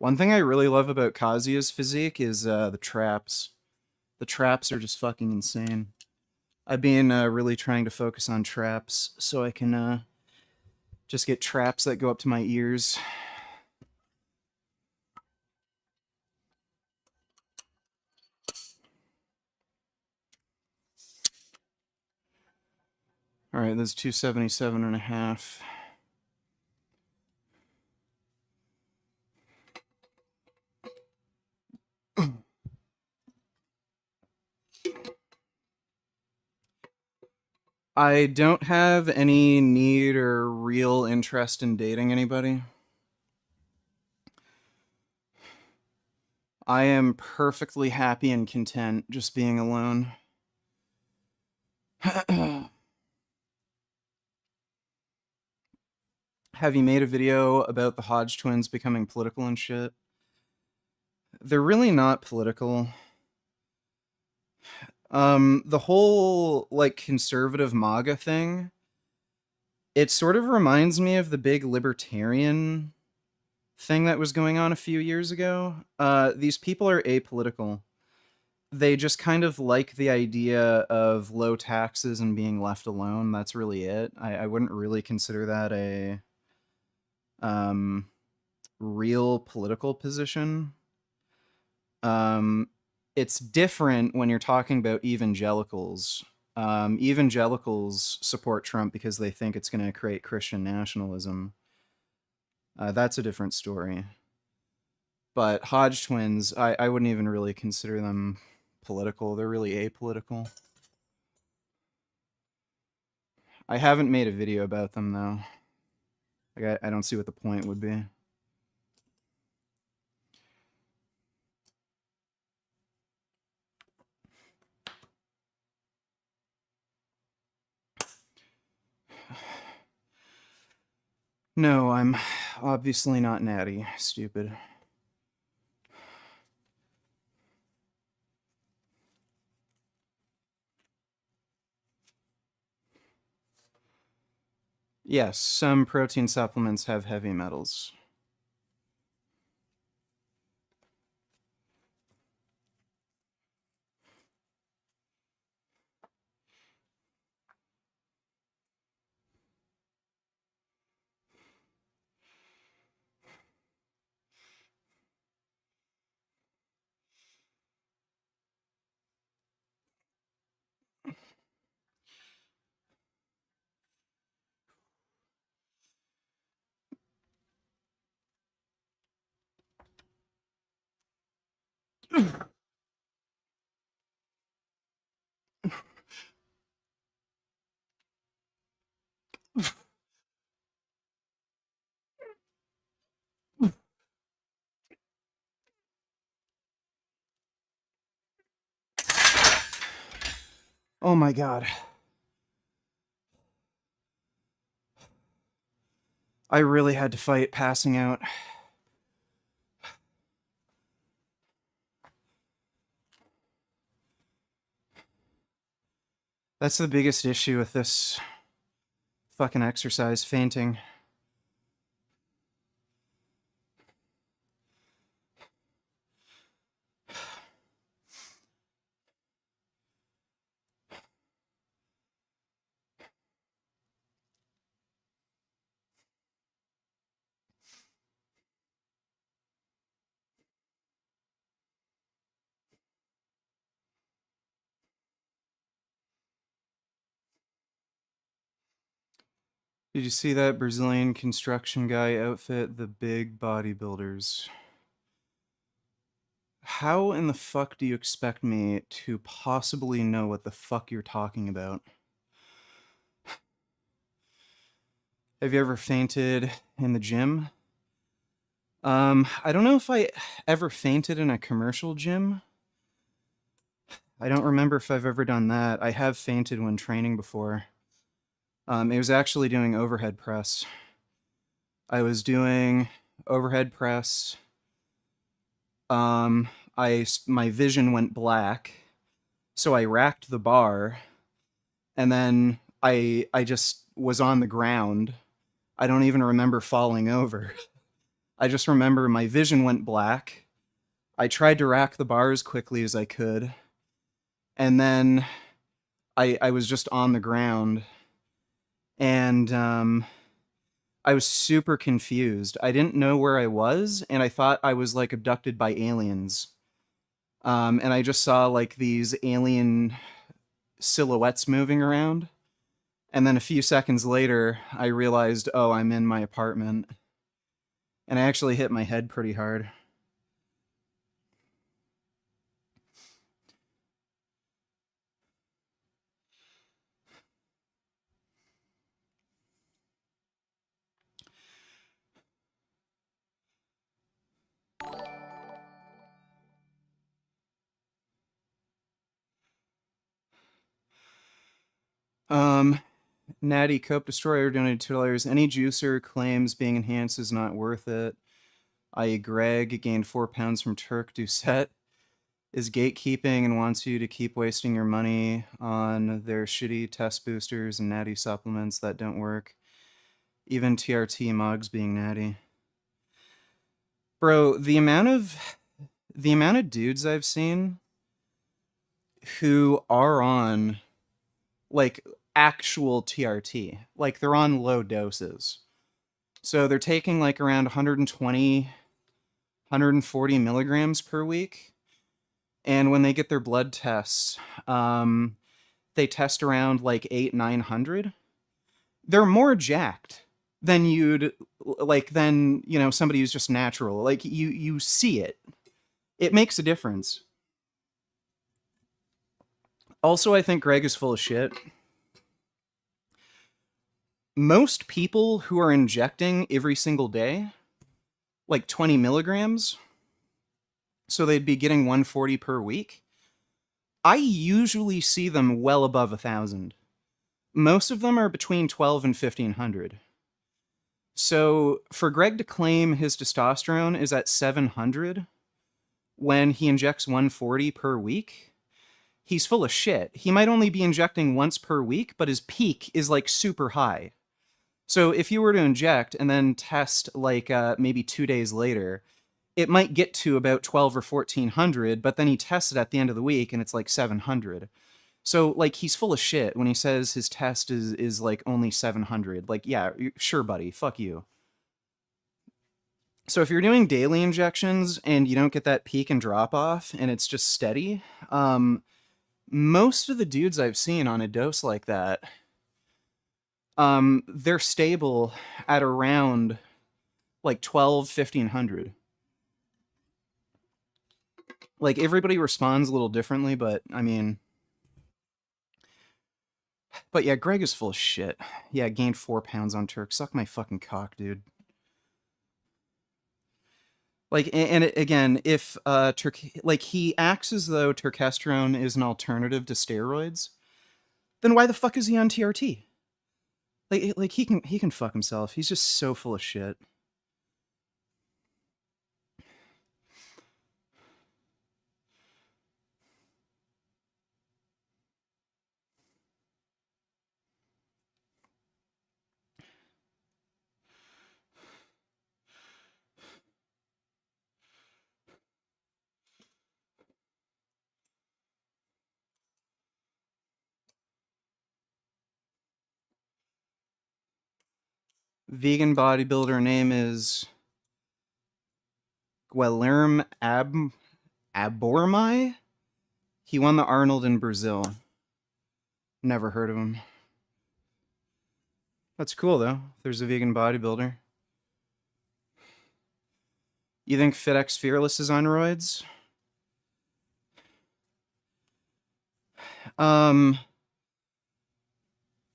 One thing I really love about Kazuya's physique is the traps. The traps are just fucking insane. I've been really trying to focus on traps so I can just get traps that go up to my ears. All right, that's 277.5. I don't have any need or real interest in dating anybody. I am perfectly happy and content just being alone. Have you made a video about the Hodge twins becoming political and shit? They're really not political. The whole like conservative MAGA thing, it sort of reminds me of the big libertarian thing that was going on a few years ago. These people are apolitical. They just kind of like the idea of low taxes and being left alone. That's really it. I wouldn't really consider that a real political position. it's different when you're talking about evangelicals. Evangelicals support Trump because they think it's going to create Christian nationalism. That's a different story. But Hodge twins, I wouldn't even really consider them political. They're really apolitical. I haven't made a video about them, though. Like, I don't see what the point would be. No, I'm obviously not natty, stupid. Yes, some protein supplements have heavy metals. Oh my god. I really had to fight passing out. That's the biggest issue with this fucking exercise, fainting. Did you see that Brazilian construction guy outfit? The big bodybuilders. How in the fuck do you expect me to possibly know what the fuck you're talking about? Have you ever fainted in the gym? I don't know if I ever fainted in a commercial gym. I don't remember if I've ever done that. I have fainted when training before. It was actually doing overhead press. I was doing overhead press. My vision went black, so I racked the bar, and then I just was on the ground. I don't even remember falling over. I just remember my vision went black. I tried to rack the bar as quickly as I could, and then I was just on the ground, and I was super confused. I didn't know where I was, and I thought I was like abducted by aliens. And I just saw like these alien silhouettes moving around. And then a few seconds later, I realized, oh, I'm in my apartment. And I actually hit my head pretty hard. Natty Cope Destroyer donated $2. Any juicer claims being enhanced is not worth it. Greg gained 4 pounds from Turk Doucette. Is gatekeeping and wants you to keep wasting your money on their shitty test boosters and natty supplements that don't work. Even TRT mugs being natty. Bro, the amount of dudes I've seen who are on like actual TRT, like they're on low doses. So they're taking like around 120, 140 milligrams per week. and when they get their blood tests, they test around like 900. They're more jacked than somebody who's just natural. Like you see it. It makes a difference. Also, I think Greg is full of shit. Most people who are injecting every single day, like 20 milligrams, so they'd be getting 140 per week, I usually see them well above 1,000. Most of them are between 12 and 1,500. So for Greg to claim his testosterone is at 700 when he injects 140 per week, he's full of shit. He might only be injecting once per week, but his peak is like super high. So if you were to inject and then test like maybe 2 days later, it might get to about 12 or 1,400, but then he tests it at the end of the week and it's like 700. So like he's full of shit when he says his test is like only 700. Like, yeah, sure, buddy, fuck you. So if you're doing daily injections and you don't get that peak and drop off and it's just steady, most of the dudes I've seen on a dose like that, they're stable at around like 12, 1,500. Like everybody responds a little differently, but I mean, but yeah, Greg is full of shit. Yeah, gained 4 pounds on Turk. Suck my fucking cock, dude. Like, and again, if like he acts as though testosterone is an alternative to steroids, then why the fuck is he on TRT? Like he can fuck himself. He's just so full of shit. Vegan bodybuilder name is Guilherme Abormai. He won the Arnold in Brazil. Never heard of him. That's cool though. There's a vegan bodybuilder. You think FitX Fearless is on roids?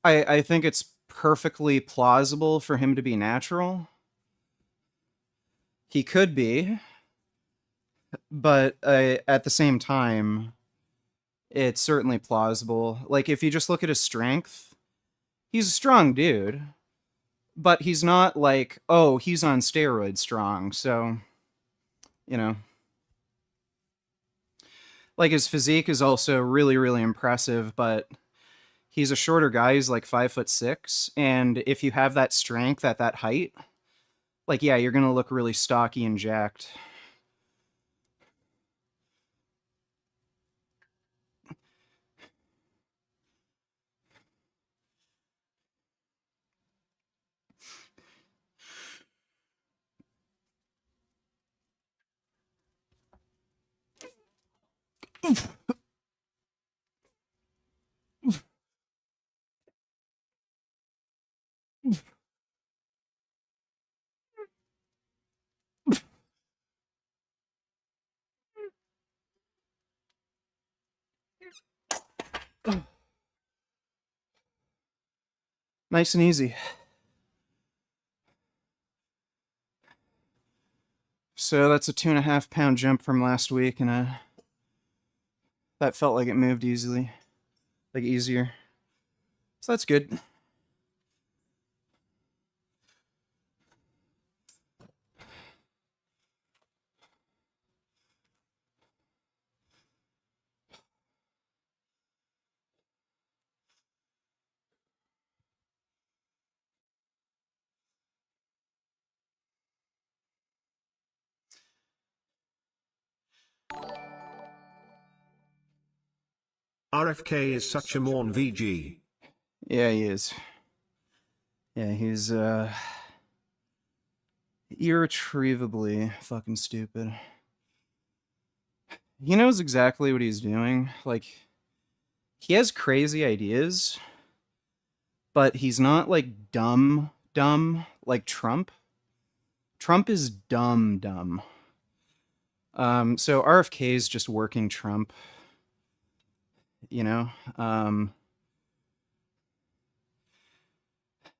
I think it's perfectly plausible for him to be natural. He could be, but at the same time, it's certainly plausible. Like if you just look at his strength, he's a strong dude, but he's not like, oh, he's on steroids strong. So, you know, like his physique is also really, really impressive, but he's a shorter guy. He's like 5'6", and if you have that strength at that height, like, yeah, you're gonna look really stocky and jacked. Nice and easy. So that's a 2.5 pound jump from last week, and that felt like it moved easily, like easier. So that's good. RFK is such a morn VG. Yeah, he is. Yeah, he's irretrievably fucking stupid. He knows exactly what he's doing. Like, he has crazy ideas, but he's not like dumb like Trump. Trump is dumb. So RFK is just working Trump, you know?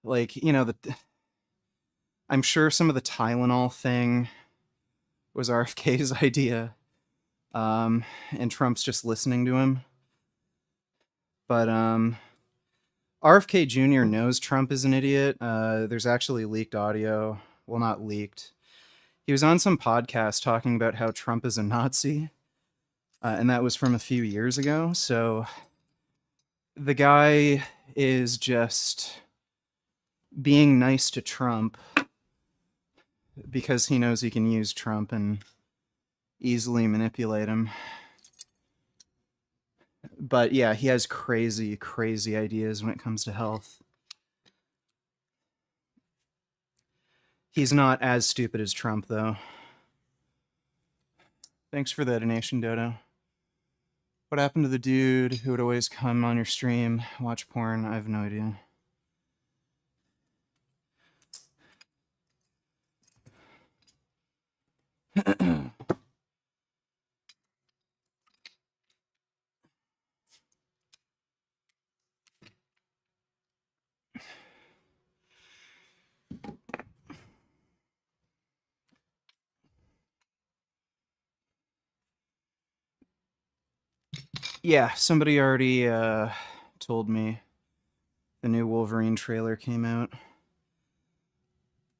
Like, you know, I'm sure some of the Tylenol thing was RFK's idea, and Trump's just listening to him. But RFK Jr. knows Trump is an idiot. There's actually leaked audio. Well, not leaked. He was on some podcast talking about how Trump is a Nazi, and that was from a few years ago. So the guy is just being nice to Trump because he knows he can use Trump and easily manipulate him. But yeah, he has crazy ideas when it comes to health. He's not as stupid as Trump, though. Thanks for the donation, Dodo. What happened to the dude who would always come on your stream, watch porn? I have no idea. Yeah, somebody already told me the new Wolverine trailer came out.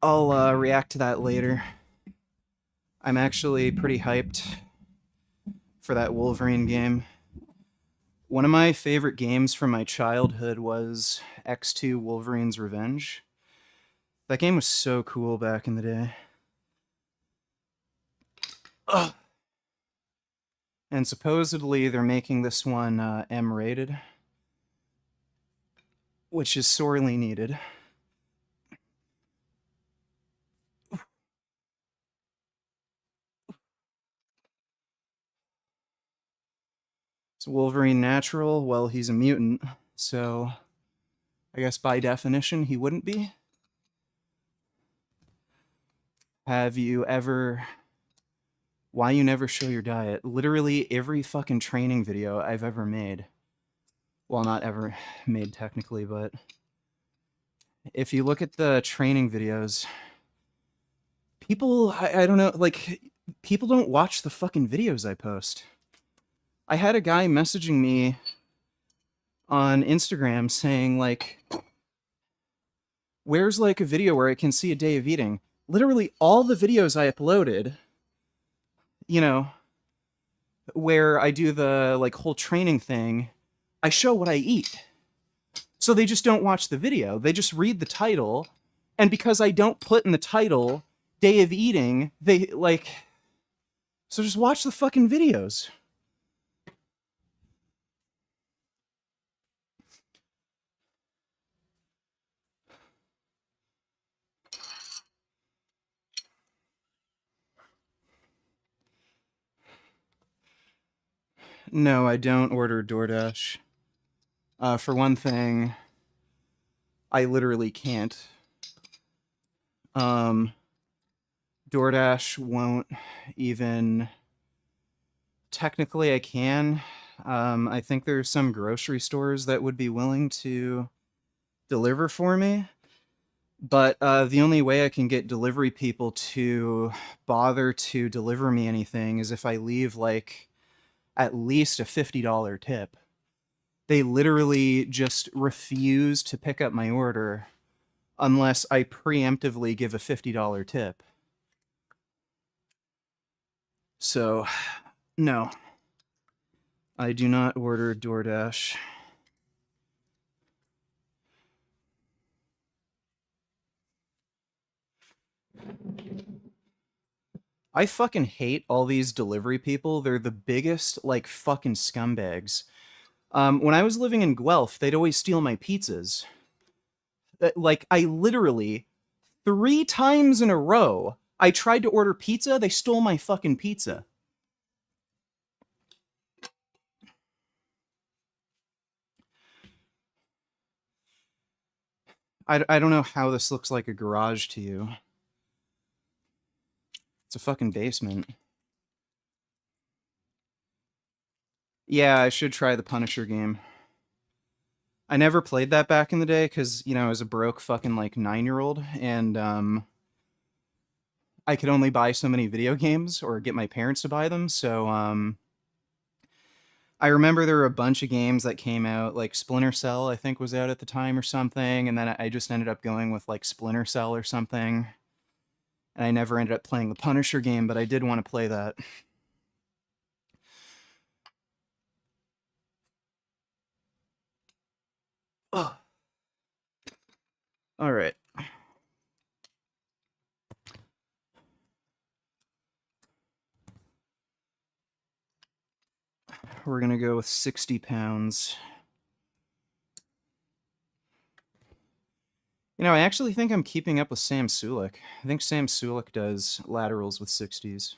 I'll react to that later. I'm actually pretty hyped for that Wolverine game. One of my favorite games from my childhood was X2 Wolverine's Revenge. That game was so cool back in the day. Ugh. And supposedly they're making this one M-rated, which is sorely needed. Is Wolverine natural? Well, he's a mutant, so I guess by definition he wouldn't be. Have you ever... Why you never show your diet? Literally every fucking training video I've ever made. Well, not ever made technically, but if you look at the training videos, people, I don't know, like, people don't watch the fucking videos I post. I had a guy messaging me on Instagram saying, like, where's, like, a video where I can see a day of eating? Literally all the videos I uploaded, you know, where I do the, like, whole training thing, I show what I eat. So they just don't watch the video. They just read the title, and because I don't put in the title day of eating, they, like... So just watch the fucking videos. No, I don't order DoorDash. For one thing, I literally can't. DoorDash won't even... Technically, I can. I think there's some grocery stores that would be willing to deliver for me. But the only way I can get delivery people to bother to deliver me anything is if I leave, like, at least a $50 tip. They literally just refuse to pick up my order unless I preemptively give a $50 tip. So, no. I do not order DoorDash. I fucking hate all these delivery people. They're the biggest, like, fucking scumbags. When I was living in Guelph, they'd always steal my pizzas. Like, I literally, 3 times in a row, I tried to order pizza, they stole my fucking pizza. I don't know how this looks like a garage to you. It's a fucking basement. Yeah, I should try the Punisher game. I never played that back in the day because, you know, I was a broke fucking like 9-year-old, and I could only buy so many video games or get my parents to buy them. So I remember there were a bunch of games that came out, like Splinter Cell, I think was out at the time or something, and then I just ended up going with like Splinter Cell or something. And I never ended up playing the Punisher game, but I did want to play that. Oh. All right. We're going to go with 60 pounds. You know, I actually think I'm keeping up with Sam Sulek. I think Sam Sulek does laterals with 60s.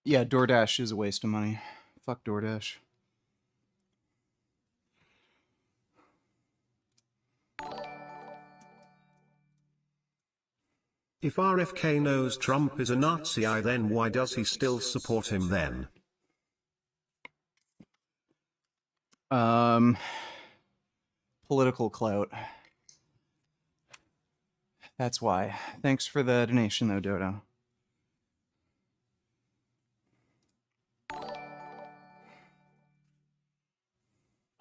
Yeah, DoorDash is a waste of money. Fuck DoorDash. If RFK knows Trump is a Nazi, then why does he still support him then? Political clout. That's why. Thanks for the donation, though, Dodo.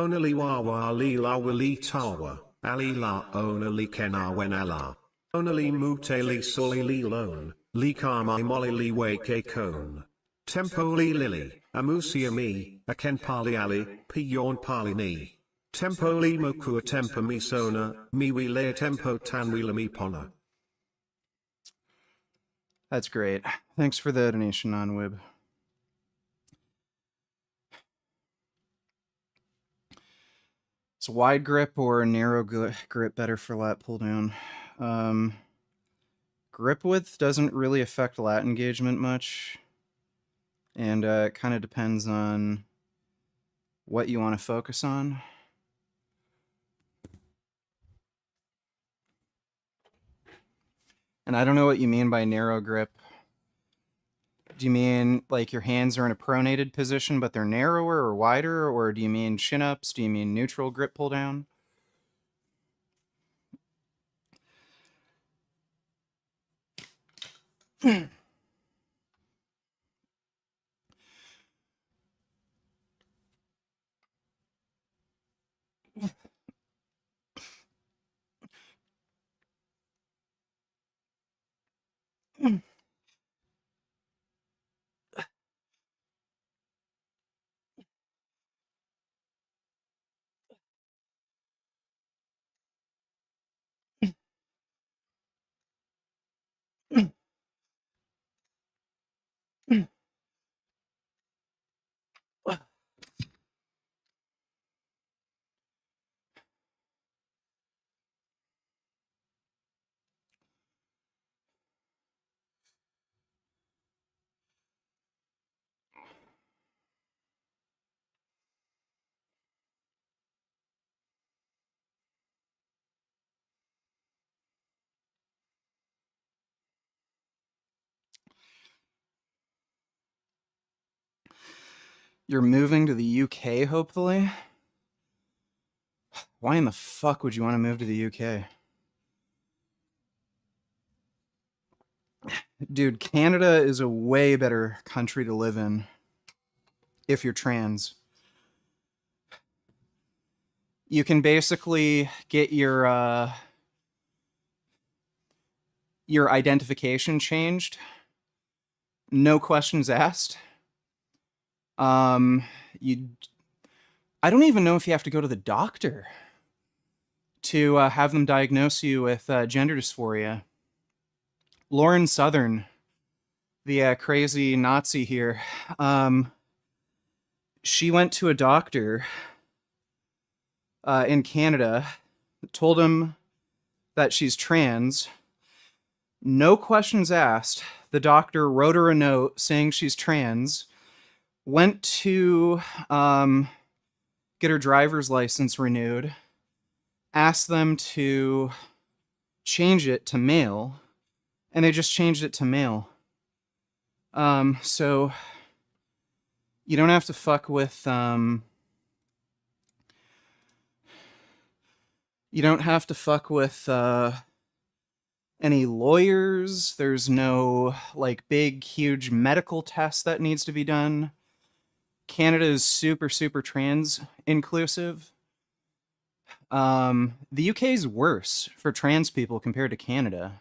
Only wawa lila wili tawa, alila only kenawen ala. Only muteli soli li lone, li karmai molly li wake kone. Tempo li lily, amusia me, aken pali ali, piyon pali ni. Tempo li mokua tempo mi sona, mi we le tempo tan we mi pona. That's great. Thanks for the donation, Non-Wib. Is wide grip or narrow grip better for lat pull down? Grip width doesn't really affect lat engagement much, and it kind of depends on what you want to focus on. And I don't know what you mean by narrow grip. Do you mean like your hands are in a pronated position but they're narrower or wider, or do you mean chin-ups? Do you mean neutral grip pull down? You're moving to the UK, hopefully? Why in the fuck would you want to move to the UK? Dude, Canada is a way better country to live in if you're trans. You can basically get your identification changed, no questions asked. You, I don't even know if you have to go to the doctor to have them diagnose you with gender dysphoria. Lauren Southern the crazy Nazi here. Um, she went to a doctor in Canada, told him that she's trans. No questions asked. The doctor wrote her a note saying she's trans. Went to get her driver's license renewed. Asked them to change it to male, and they just changed it to male. So you don't have to fuck with you don't have to fuck with any lawyers. There's no like big huge medical test that needs to be done. Canada is super super trans inclusive. The UK is worse for trans people compared to Canada.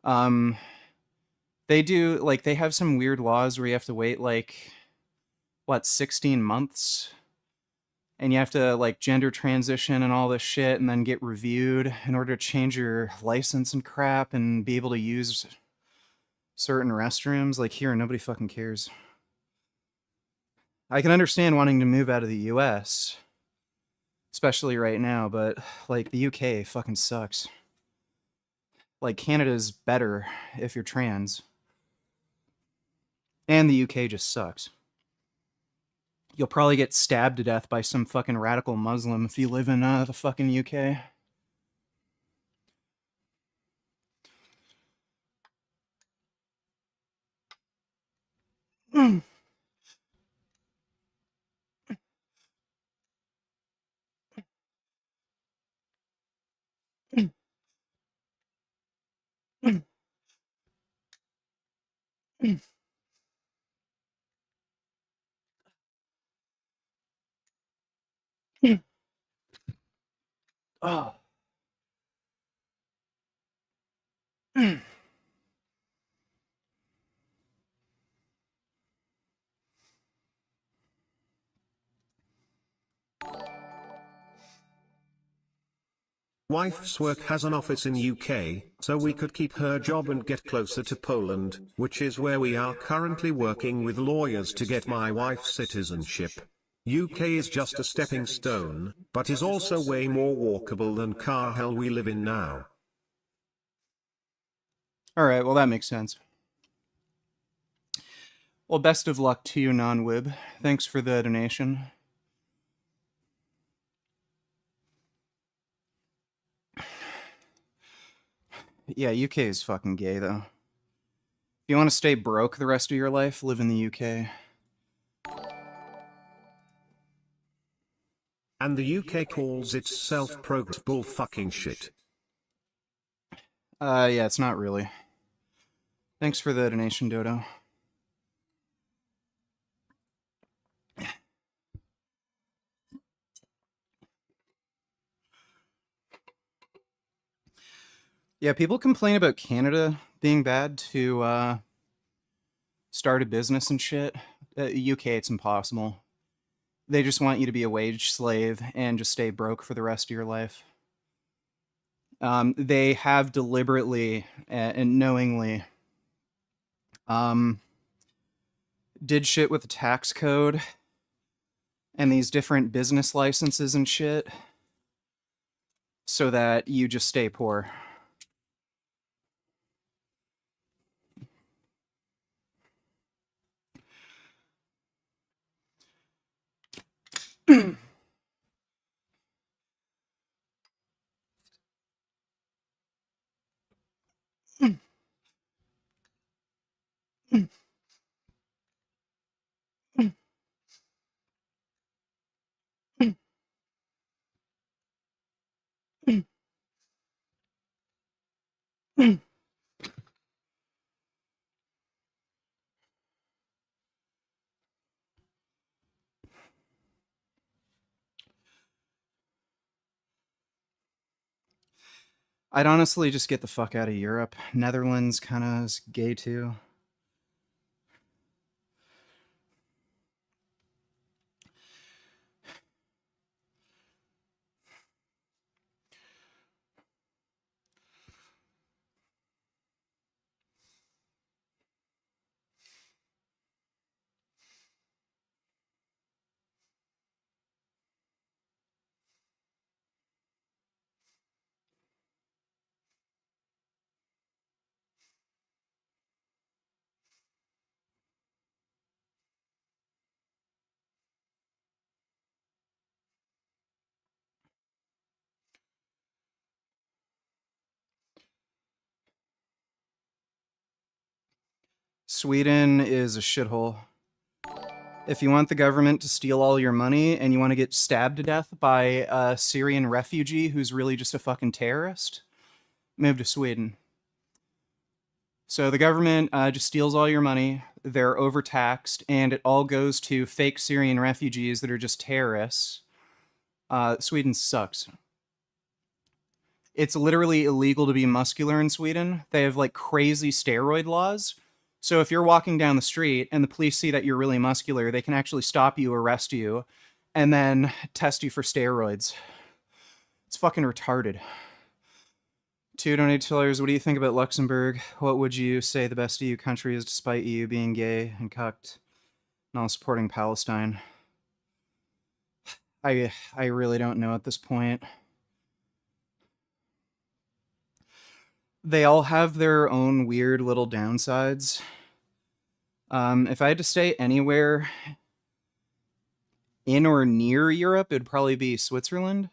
Um, they do like they have some weird laws where you have to wait like what 16 months, and you have to like gender transition and all this shit and then get reviewed in order to change your license and crap and be able to use certain restrooms. Like here, nobody fucking cares. I can understand wanting to move out of the US, especially right now, but like the UK fucking sucks. Like Canada's better if you're trans. And the UK just sucks. You'll probably get stabbed to death by some fucking radical Muslim if you live in the fucking UK. Oh. Wife's work has an office in UK, so we could keep her job and get closer to Poland, which is where we are currently working with lawyers to get my wife's citizenship. UK is just a stepping stone, but is also way more walkable than car hell we live in now. All right, well, that makes sense. Well, best of luck to you, non-wib. Thanks for the donation. Yeah, UK is fucking gay, though. If you want to stay broke the rest of your life, live in the UK. And the UK calls itself progress bull fucking shit. Yeah, it's not really. Thanks for the donation, Dodo. Yeah, people complain about Canada being bad to start a business and shit. UK, it's impossible. They just want you to be a wage slave and just stay broke for the rest of your life. They have deliberately and knowingly did shit with the tax code and these different business licenses and shit so that you just stay poor. I'd honestly just get the fuck out of Europe. Netherlands kind of is gay too. Sweden is a shithole. If you want the government to steal all your money and you want to get stabbed to death by a Syrian refugee who's really just a fucking terrorist, move to Sweden. So the government just steals all your money. They're overtaxed, and it all goes to fake Syrian refugees that are just terrorists. Sweden sucks. It's literally illegal to be muscular in Sweden. They have like crazy steroid laws. So if you're walking down the street and the police see that you're really muscular, they can actually stop you, arrest you, and then test you for steroids. It's fucking retarded. $2 what do you think about Luxembourg? What would you say the best EU country is despite EU being gay and cucked and all supporting Palestine? I really don't know at this point. They all have their own weird little downsides. If I had to stay anywhere in or near Europe, it'd probably be Switzerland.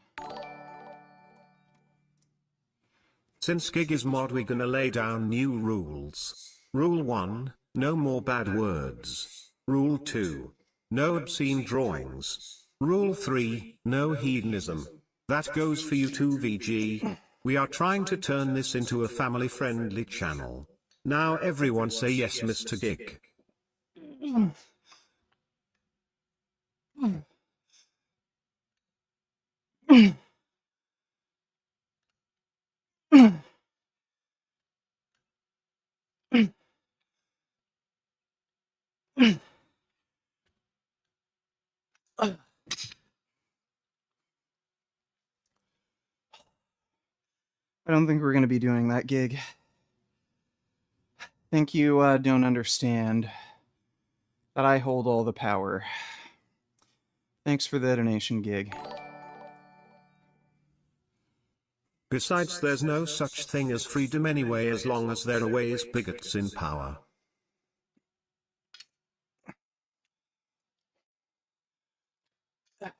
Since Gig is mod, we're gonna lay down new rules. Rule 1, no more bad words. Rule 2, no obscene drawings. Rule 3, no hedonism. That goes for you too, VG. We are trying to turn this into a family-friendly channel. Now everyone say yes, Mr. Gig. I don't think we're going to be doing that gig. I think you don't understand that I hold all the power. Thanks for the donation, Gig. Besides, there's no such thing as freedom anyway, as long as there are always bigots in power.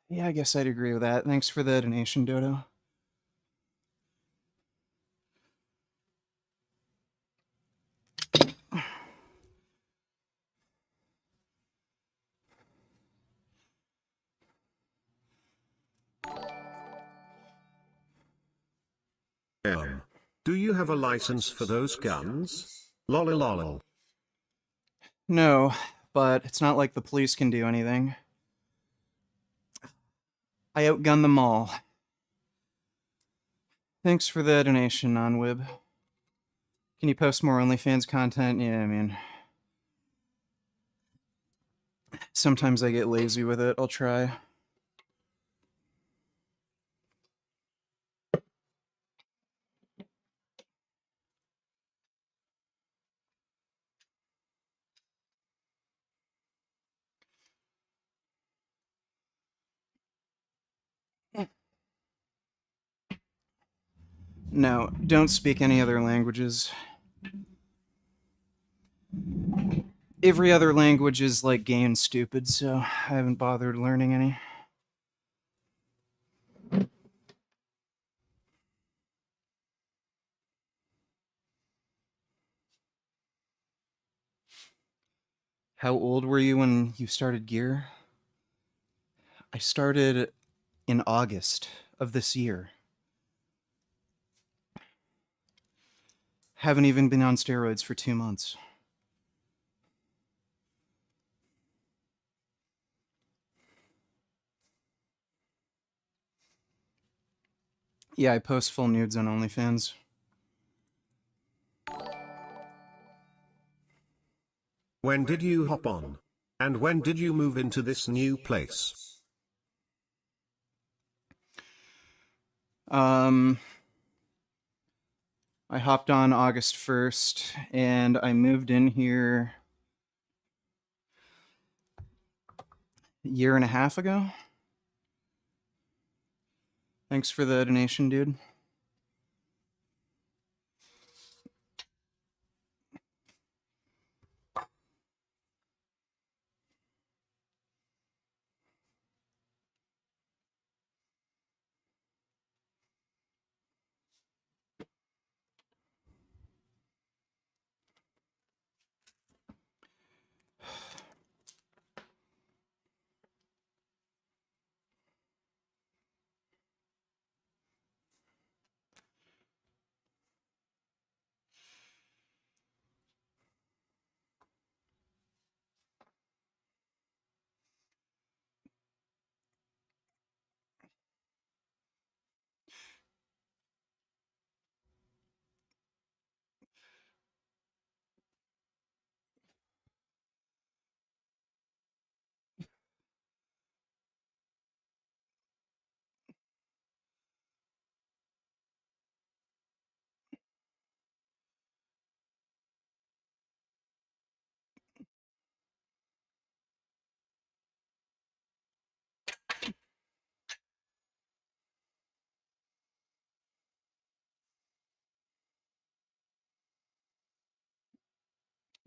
Yeah, I guess I'd agree with that. Thanks for the donation, Dodo. Do you have a license for those guns? Lololol. No, but it's not like the police can do anything. I outgun them all. Thanks for the donation, Non-Wib. Can you post more OnlyFans content? Yeah, I mean, sometimes I get lazy with it. I'll try. No, don't speak any other languages. Every other language is like gay and stupid, so I haven't bothered learning any. How old were you when you started gear? I started in August of this year. Haven't even been on steroids for 2 months. Yeah, I post full nudes on OnlyFans. When did you hop on? And when did you move into this new place? I hopped on August 1st, and I moved in here a year and a half ago. Thanks for the donation, dude.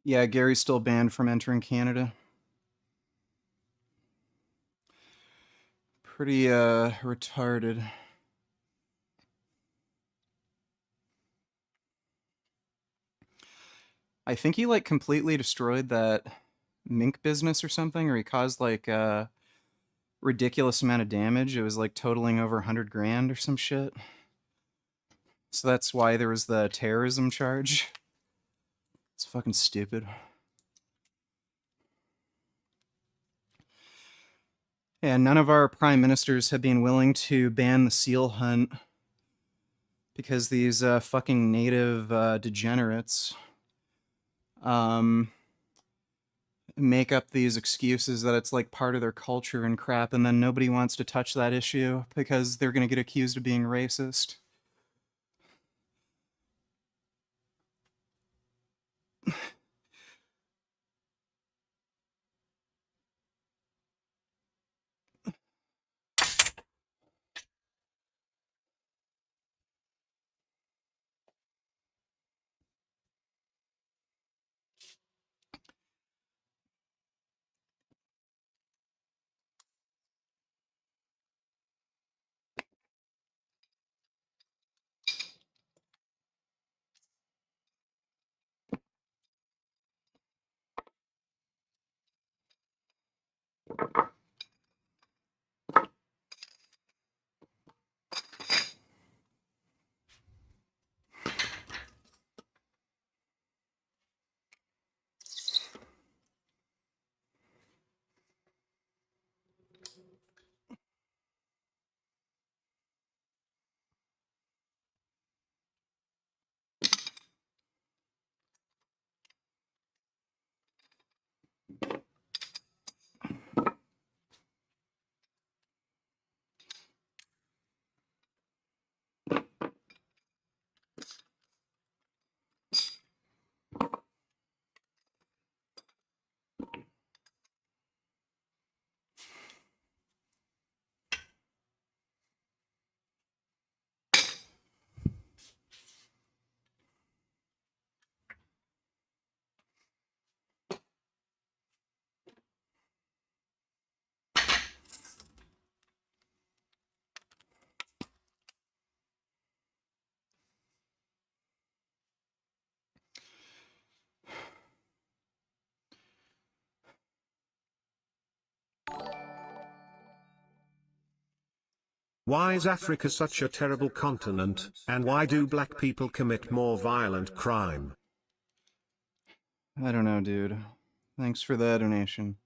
Yeah, Gary's still banned from entering Canada. Pretty retarded. I think he like completely destroyed that mink business or something, or he caused like a ridiculous amount of damage. It was like totaling over 100 grand or some shit. So that's why there was the terrorism charge. It's fucking stupid. And none of our prime ministers have been willing to ban the seal hunt because these fucking native degenerates um, make up these excuses that it's like part of their culture and crap, and then nobody wants to touch that issue because they're going to get accused of being racist. Why is Africa such a terrible continent, and why do black people commit more violent crime? I don't know, dude. Thanks for the donation.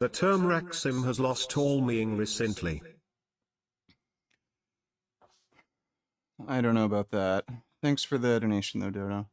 The term Rexim has lost all meaning recently. I don't know about that. Thanks for the donation, though, Dodo.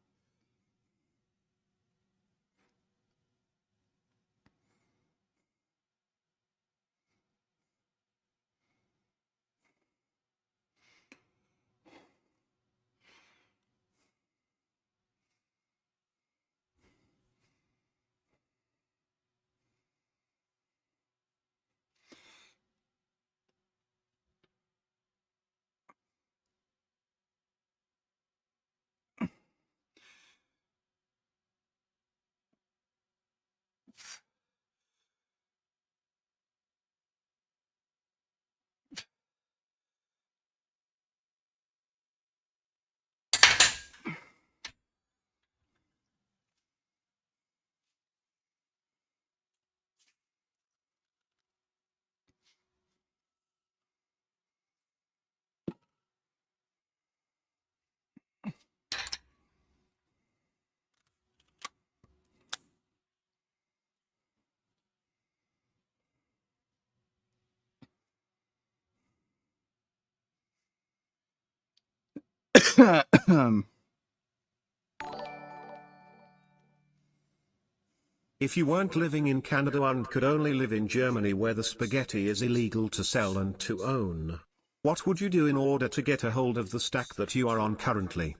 If you weren't living in Canada and could only live in Germany where the spaghetti is illegal to sell and to own, what would you do in order to get a hold of the stack that you are on currently?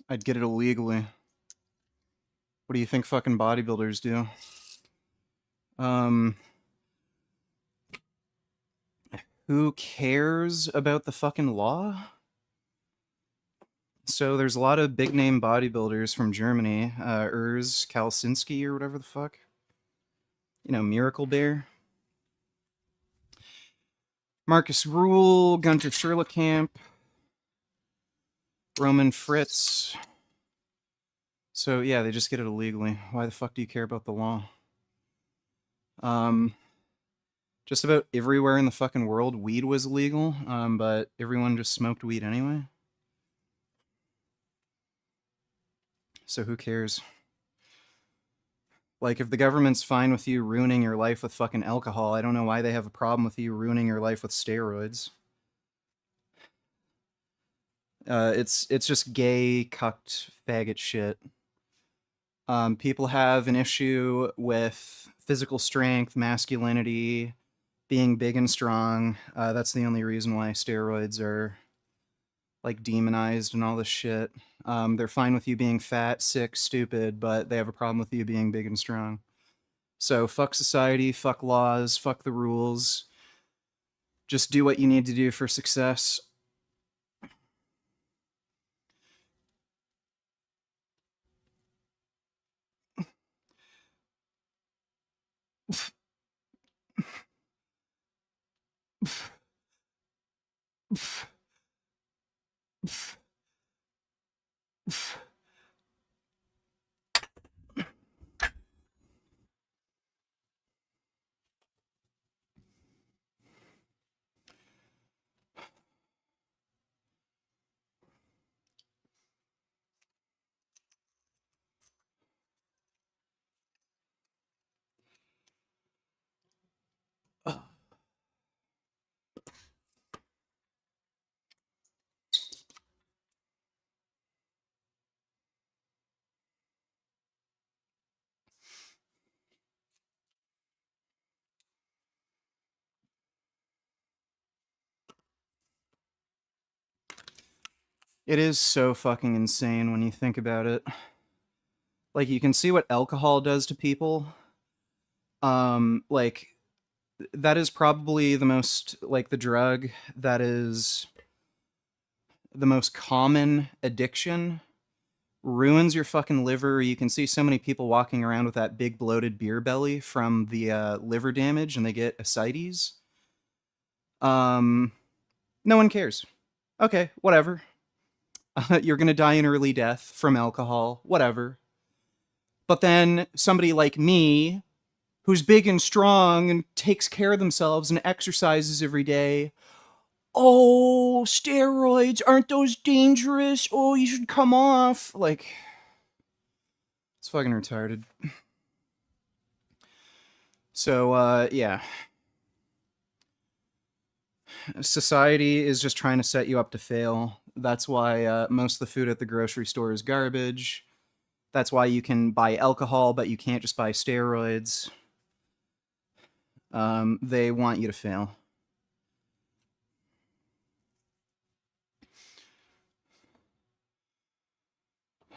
I'd get it illegally. What do you think fucking bodybuilders do? Um, Who cares about the fucking law? So there's a lot of big name bodybuilders from Germany, Urs Kalsinski or whatever the fuck. You know, Miracle Bear. Marcus Rule, Gunter Scherlekamp, Roman Fritz. So yeah, they just get it illegally. Why the fuck do you care about the law? Just about everywhere in the fucking world, weed was illegal, but everyone just smoked weed anyway. So who cares? Like, if the government's fine with you ruining your life with fucking alcohol, I don't know why they have a problem with you ruining your life with steroids. It's just gay, cucked, faggot shit. People have an issue with physical strength, masculinity, being big and strong. That's the only reason why steroids are like demonized and all this shit. They're fine with you being fat, sick, stupid, but they have a problem with you being big and strong. So fuck society, fuck laws, fuck the rules. Just do what you need to do for success. It is so fucking insane when you think about it. Like, you can see what alcohol does to people. Like, that is probably the most, like, the drug that is the most common addiction. Ruins your fucking liver. You can see so many people walking around with that big bloated beer belly from the liver damage, and they get ascites. No one cares. Okay, whatever. You're gonna die an early death from alcohol, whatever. But then somebody like me, who's big and strong and takes care of themselves and exercises every day, oh, steroids, aren't those dangerous? Oh, you should come off. Like, it's fucking retarded. So, yeah. Society is just trying to set you up to fail. That's why most of the food at the grocery store is garbage. That's why you can buy alcohol, but you can't just buy steroids. They want you to fail.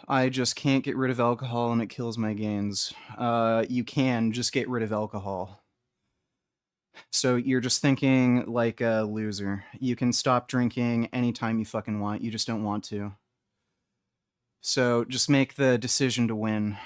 I just can't get rid of alcohol and it kills my gains. You can just get rid of alcohol. So you're just thinking like a loser. You can stop drinking anytime you fucking want. You just don't want to. So just make the decision to win.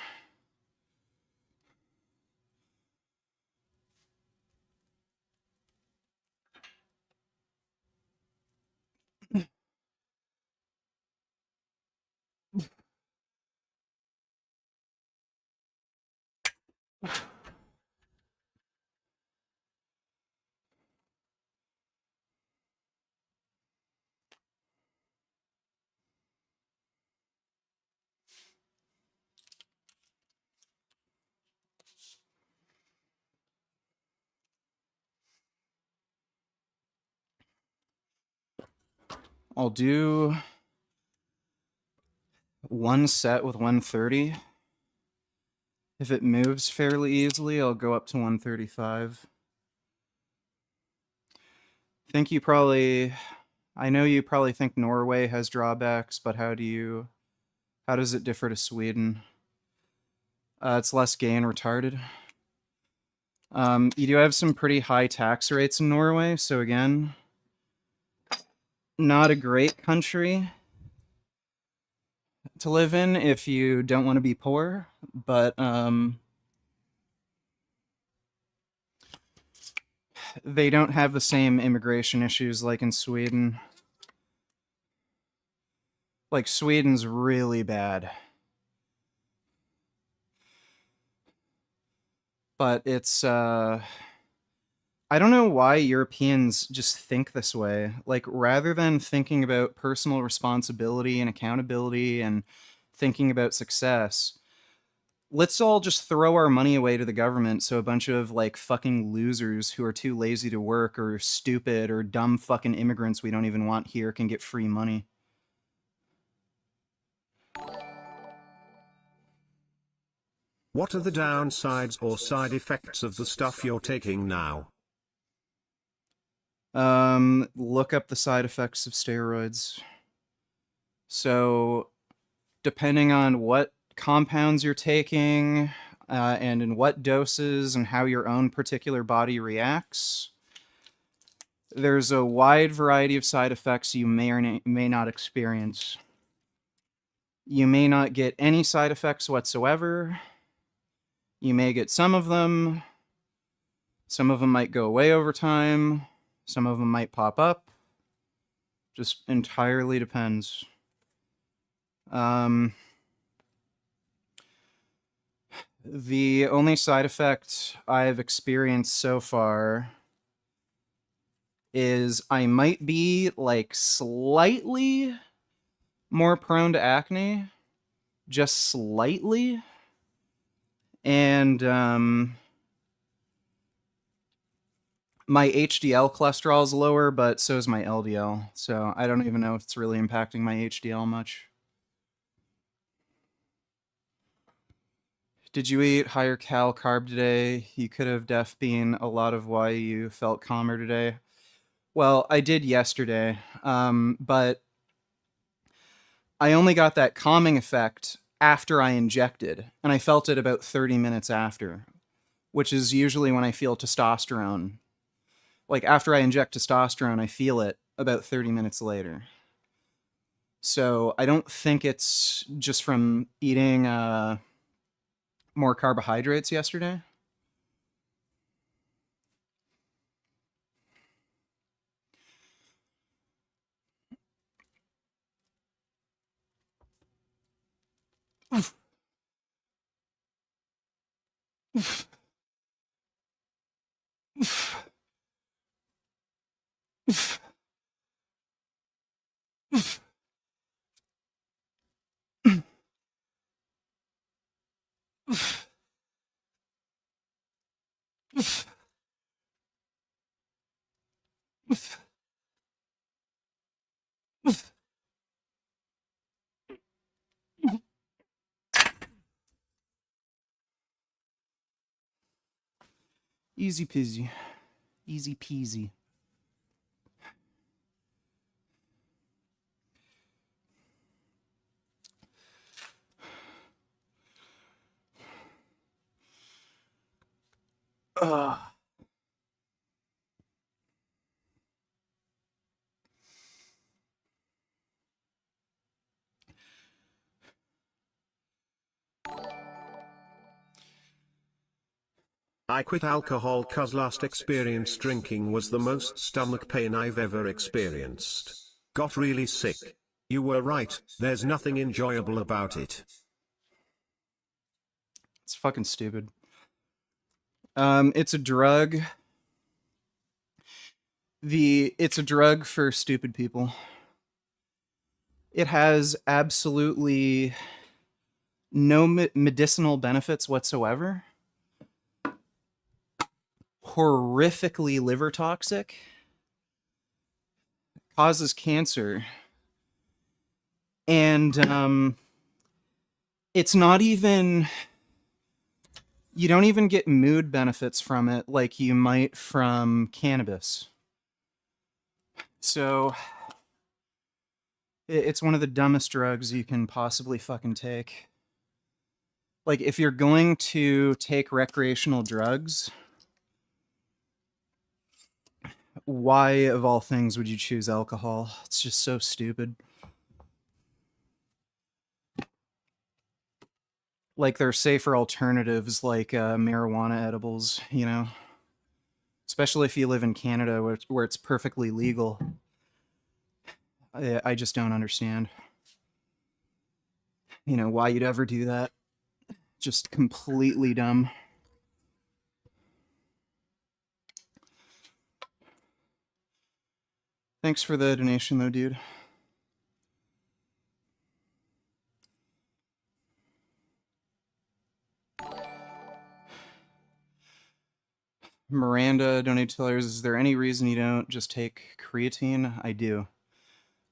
I'll do one set with 130. If it moves fairly easily, I'll go up to 135. I know you probably think Norway has drawbacks, but how does it differ to Sweden? It's less gay and retarded. You do have some pretty high tax rates in Norway, so again, not a great country to live in if you don't want to be poor, but they don't have the same immigration issues like in Sweden. Like, Sweden's really bad. But it's, I don't know why Europeans just think this way. Like, rather than thinking about personal responsibility and accountability and thinking about success, let's all just throw our money away to the government so a bunch of, like, fucking losers who are too lazy to work or stupid or dumb fucking immigrants we don't even want here can get free money. What are the downsides or side effects of the stuff you're taking now? Look up the side effects of steroids. So, depending on what compounds you're taking, and in what doses and how your own particular body reacts, there's a wide variety of side effects you may or may not experience. You may not get any side effects whatsoever. You may get some of them. Some of them might go away over time. Some of them might pop up. Just entirely depends. The only side effect I've experienced so far is I might be, like, slightly more prone to acne. Just slightly. And, my HDL cholesterol is lower, but so is my LDL. So I don't even know if it's really impacting my HDL much. Did you eat higher cal carb today? You could have def been a lot of why you felt calmer today. Well, I did yesterday, but I only got that calming effect after I injected, and I felt it about 30 minutes after, which is usually when I feel testosterone. Like, after I inject testosterone, I feel it about 30 minutes later. So I don't think it's just from eating more carbohydrates yesterday. Easy peasy. Easy peasy. Ugh. I quit alcohol cause last experience drinking was the most stomach pain I've ever experienced. Got really sick. You were right, there's nothing enjoyable about it. It's fucking stupid. It's a drug. It's a drug for stupid people. It has absolutely no medicinal benefits whatsoever. Horrifically liver toxic. Causes cancer. And it's not even... You don't even get mood benefits from it like you might from cannabis. So it's one of the dumbest drugs you can possibly fucking take. Like, if you're going to take recreational drugs, why of all things would you choose alcohol? It's just so stupid. Like there are safer alternatives like marijuana edibles, you know, especially if you live in Canada where it's perfectly legal. I just don't understand, you know, why you'd ever do that. Just completely dumb. Thanks for the donation though, dude. Miranda donated $2. Is there any reason you don't just take creatine? I do.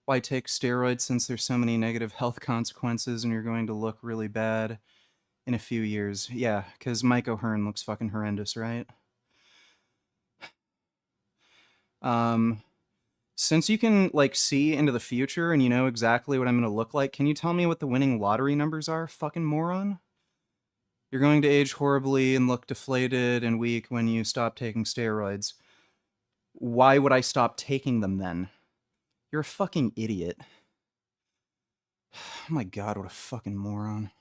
Why take steroids since there's so many negative health consequences and you're going to look really bad in a few years? Yeah, because Mike O'Hearn looks fucking horrendous, right? Since you can like see into the future and you know exactly what I'm gonna look like, can you tell me what the winning lottery numbers are, fucking moron? You're going to age horribly and look deflated and weak when you stop taking steroids. Why would I stop taking them then? You're a fucking idiot. Oh my god, what a fucking moron.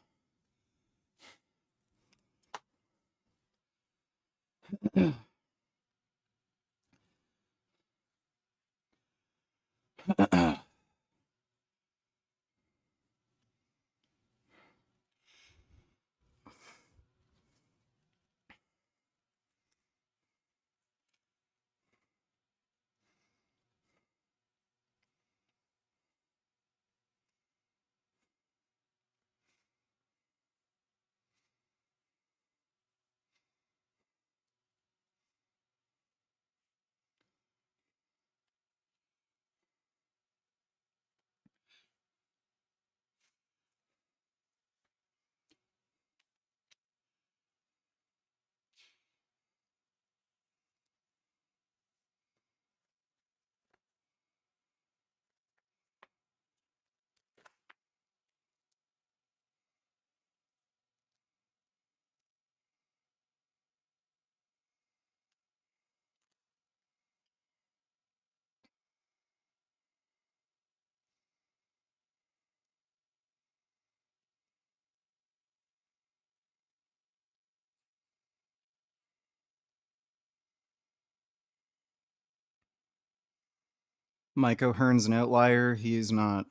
Mike O'Hearn's an outlier. He's not.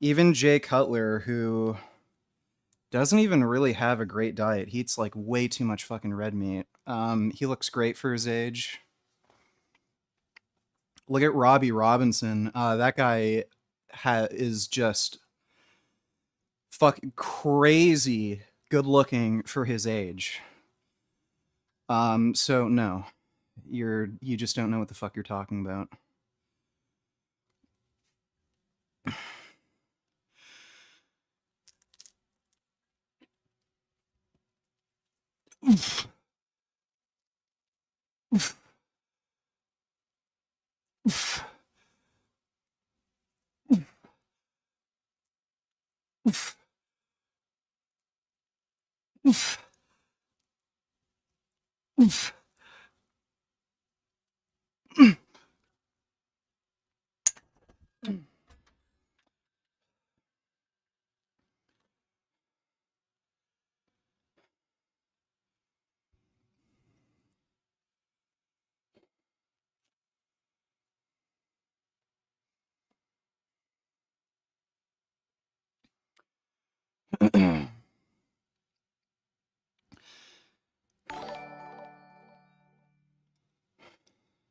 Even Jay Cutler, who doesn't even really have a great diet, he eats like way too much fucking red meat. He looks great for his age. Look at Robbie Robinson. That guy is just fucking crazy good looking for his age. So no, you just don't know what the fuck you're talking about.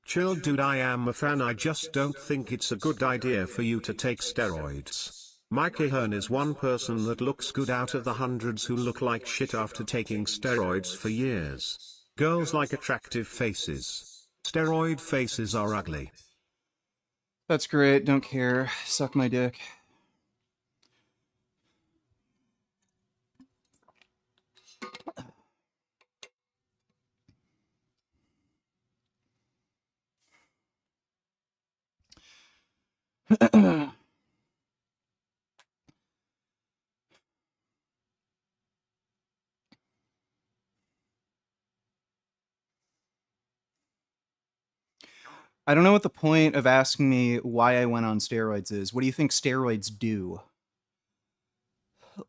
Chill dude, I am a fan. I just don't think it's a good idea for you to take steroids. Mike Ahern is one person that looks good out of the hundreds who look like shit after taking steroids for years. Girls like attractive faces. Steroid faces are ugly. That's great. Don't care. Suck my dick. I don't know what the point of asking me why I went on steroids is. What do you think steroids do?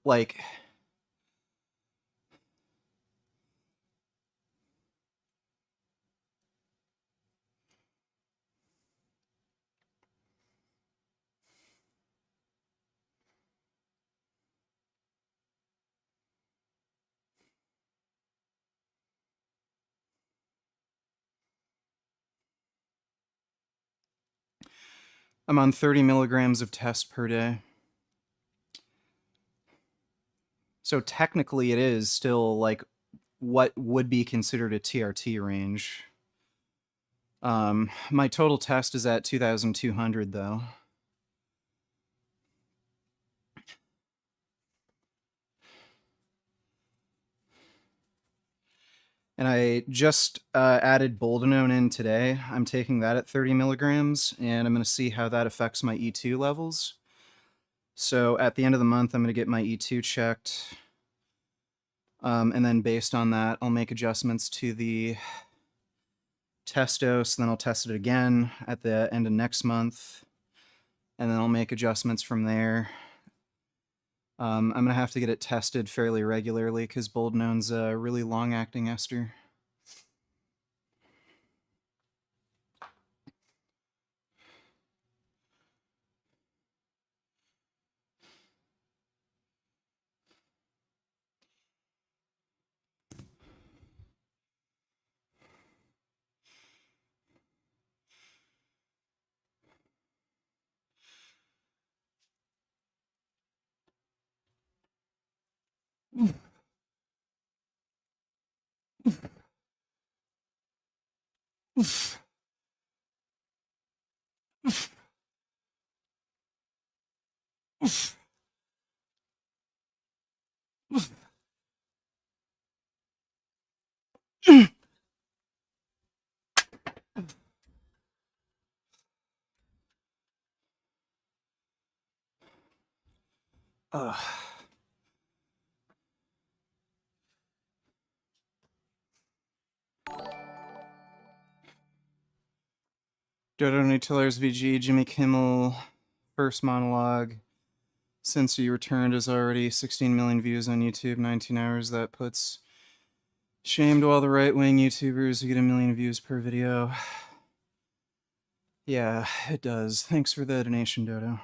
Like, I'm on 30 milligrams of test per day. So technically, it is still like what would be considered a TRT range. My total test is at 2,200 though. And I just added Boldenone in today. I'm taking that at 30 milligrams, and I'm going to see how that affects my E2 levels. So at the end of the month, I'm going to get my E2 checked. And then based on that, I'll make adjustments to the test dose. Then I'll test it again at the end of next month. And then I'll make adjustments from there. I'm going to have to get it tested fairly regularly because Boldenone's a really long-acting ester. Dodo Nutillers VG, Jimmy Kimmel, first monologue. Since you returned is already 16 million views on YouTube, 19 hours. That puts shame to all the right-wing YouTubers who get 1 million views per video. Yeah, it does. Thanks for the donation, Dodo.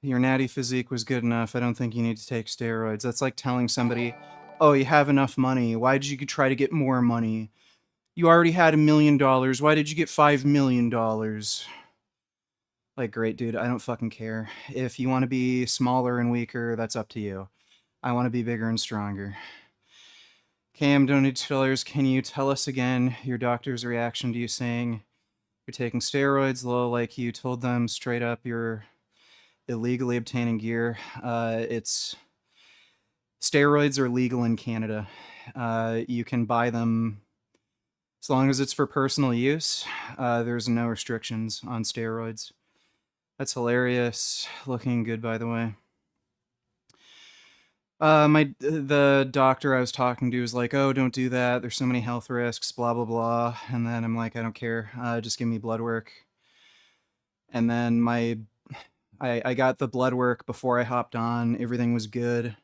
Your natty physique was good enough. I don't think you need to take steroids. That's like telling somebody, oh, you have enough money. Why did you try to get more money? You already had $1 million. Why did you get $5 million? Like, great, dude. I don't fucking care. If you want to be smaller and weaker, that's up to you. I want to be bigger and stronger. Cam, donators, can you tell us again your doctor's reaction to you saying you're taking steroids? Low, like you told them straight up you're illegally obtaining gear. It's steroids are legal in Canada. You can buy them as long as it's for personal use. There's no restrictions on steroids. That's hilarious. Looking good, by the way. The doctor I was talking to was like, "Oh, don't do that. There's so many health risks, blah blah blah." And then I'm like, "I don't care. Just give me blood work." And then I got the blood work before I hopped on. Everything was good.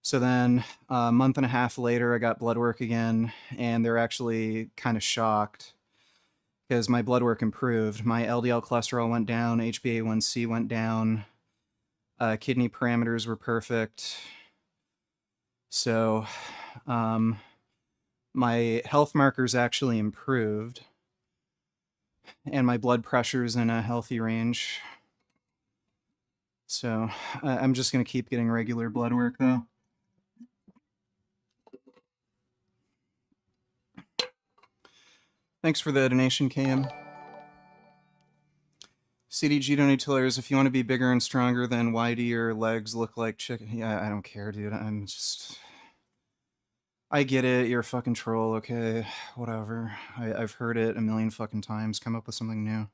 So then a month and a half later, I got blood work again, and they're actually kind of shocked because my blood work improved. My LDL cholesterol went down, HbA1c went down, kidney parameters were perfect. So my health markers actually improved, and my blood pressure's in a healthy range. So I'm just going to keep getting regular blood work, though. Thanks for the donation, Cam. CDG donators, if you want to be bigger and stronger, then why do your legs look like chicken? Yeah, I don't care, dude. I get it. You're a fucking troll, okay? Whatever. I've heard it a million fucking times. Come up with something new.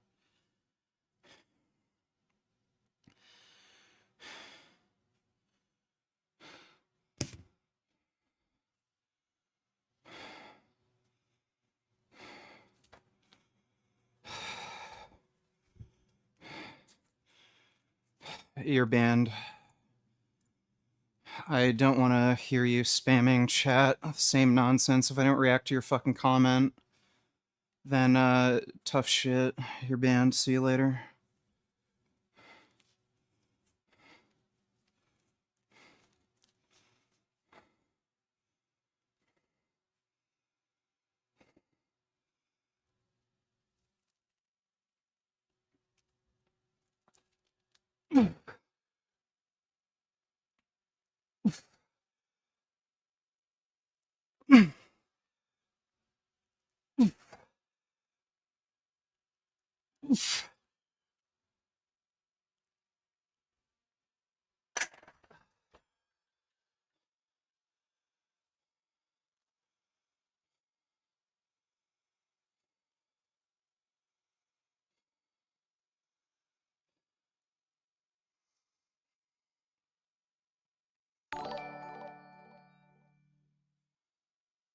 You're banned. I don't want to hear you spamming chat. Same nonsense. If I don't react to your fucking comment, then tough shit. You're banned. See you later.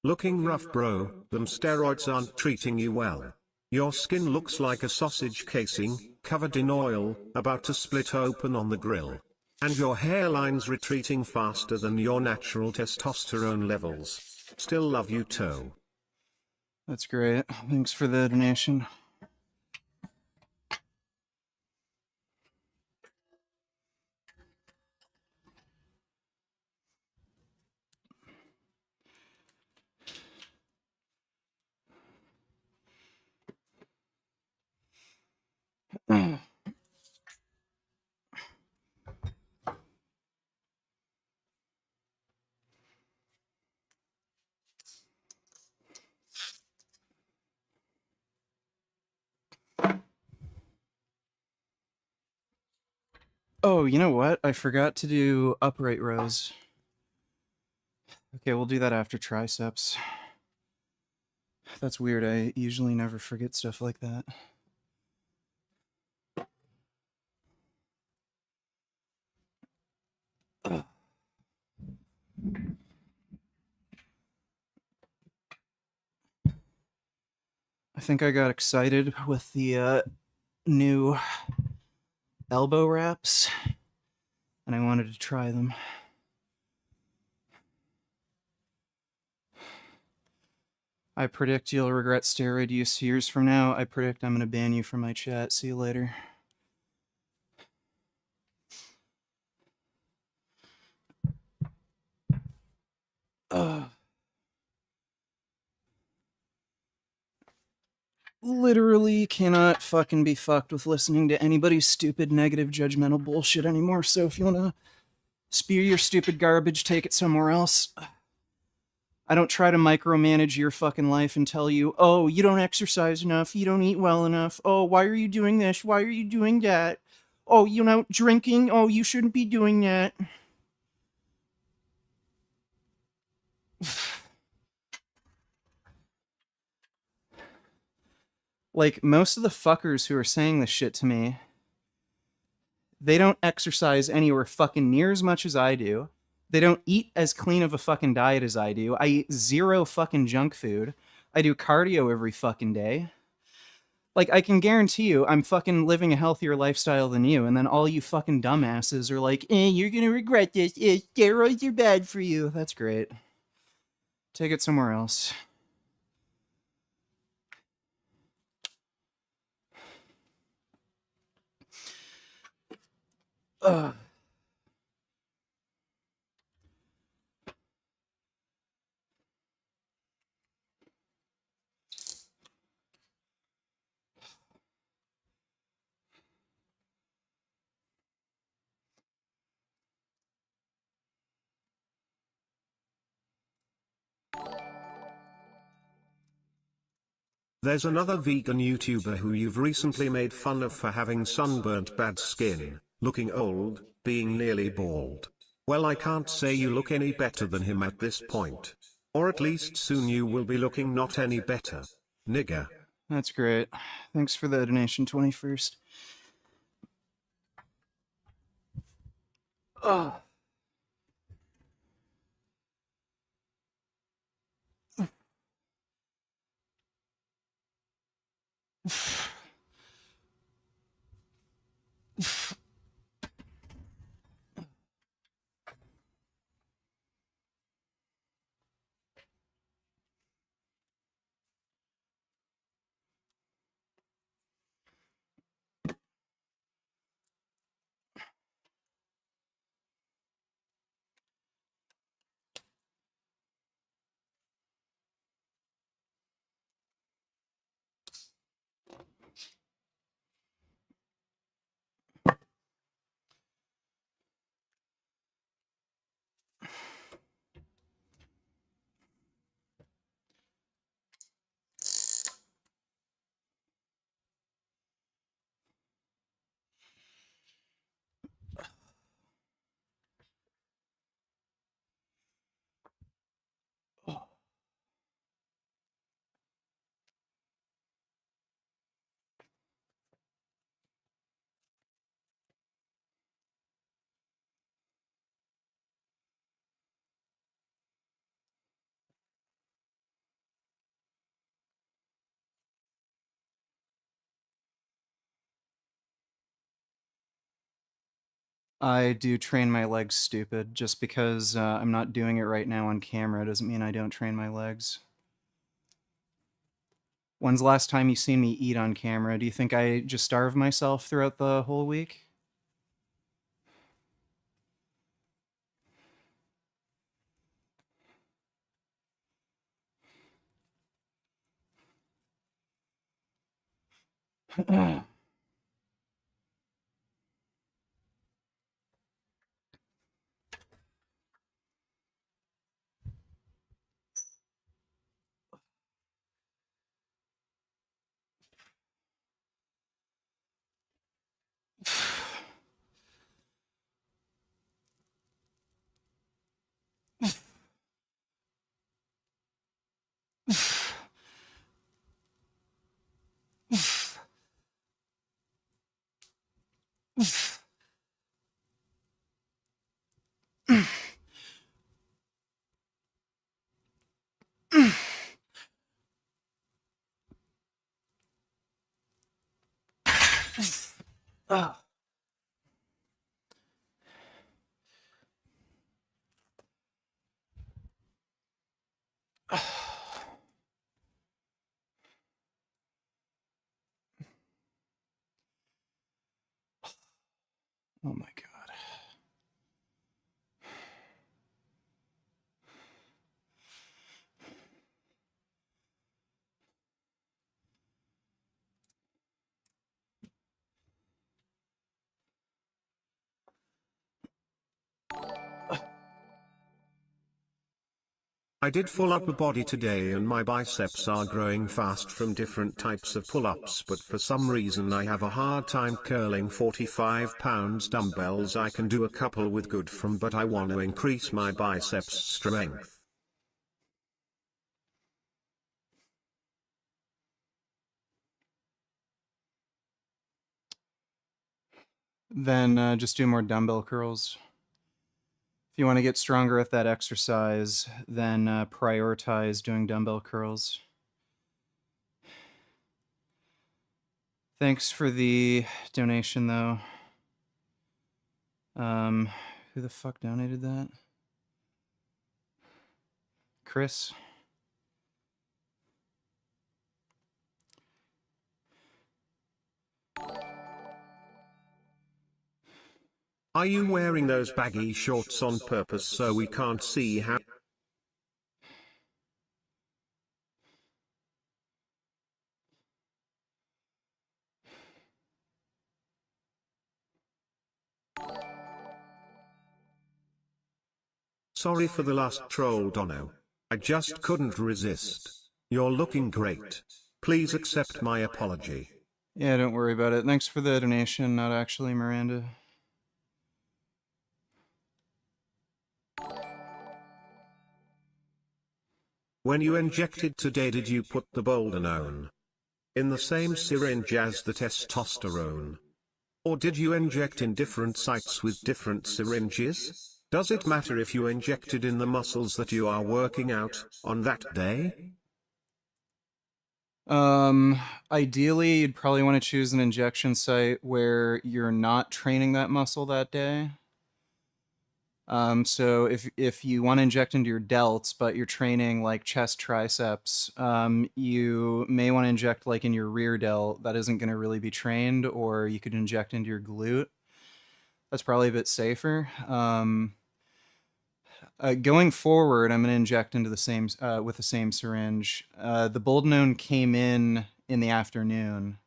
Looking rough, bro. Them steroids aren't treating you well. Your skin looks like a sausage casing, covered in oil, about to split open on the grill. And your hairline's retreating faster than your natural testosterone levels. Still love you, Toe. That's great. Thanks for the donation. Oh, you know what? I forgot to do upright rows. Okay, we'll do that after triceps. That's weird. I usually never forget stuff like that. Ugh. I think I got excited with the new elbow wraps, and I wanted to try them. I predict you'll regret steroid use years from now. I predict I'm going to ban you from my chat. See you later. Literally cannot fucking be fucked with listening to anybody's stupid, negative, judgmental bullshit anymore. So if you want to spew your stupid garbage, take it somewhere else. I don't try to micromanage your fucking life and tell you, oh, you don't exercise enough, you don't eat well enough, oh, why are you doing this, why are you doing that, oh, you know, drinking, oh, you shouldn't be doing that. Like, most of the fuckers who are saying this shit to me, they don't exercise anywhere fucking near as much as I do. They don't eat as clean of a fucking diet as I do. I eat zero fucking junk food. I do cardio every fucking day. Like, I can guarantee you I'm fucking living a healthier lifestyle than you, and then all you fucking dumbasses are like, you're gonna regret this. Steroids are bad for you. That's great. Take it somewhere else. Ugh. There's another vegan YouTuber who you've recently made fun of for having sunburnt bad skin, looking old, being nearly bald. Well, I can't say you look any better than him at this point. Or at least soon you will be looking not any better. Nigga. That's great. Thanks for the donation, 21st. Ugh. I do train my legs stupid. Just because I'm not doing it right now on camera doesn't mean I don't train my legs. When's the last time you seen me eat on camera? Do you think I just starve myself throughout the whole week? Oh my god. I did full upper body today and my biceps are growing fast from different types of pull-ups, but for some reason I have a hard time curling 45 pounds dumbbells. I can do a couple with good from, but I want to increase my biceps strength. Then just do more dumbbell curls. If you want to get stronger at that exercise, then prioritize doing dumbbell curls. Thanks for the donation, though. Who the fuck donated that? Chris? Are you wearing those baggy shorts on purpose so we can't see how? Sorry for the last troll, Dono. I just couldn't resist. You're looking great. Please accept my apology. Yeah, don't worry about it. Thanks for the donation, not actually Miranda. When you injected today, did you put the Boldenone in the same syringe as the testosterone? Or did you inject in different sites with different syringes? Does it matter if you injected in the muscles that you are working out on that day? Ideally, you'd probably want to choose an injection site where you're not training that muscle that day. So if you want to inject into your delts, but you're training like chest triceps, you may want to inject like in your rear delt. That isn't going to really be trained, or you could inject into your glute. That's probably a bit safer. Going forward, I'm going to inject into the same with the same syringe. The Boldenone came in the afternoon,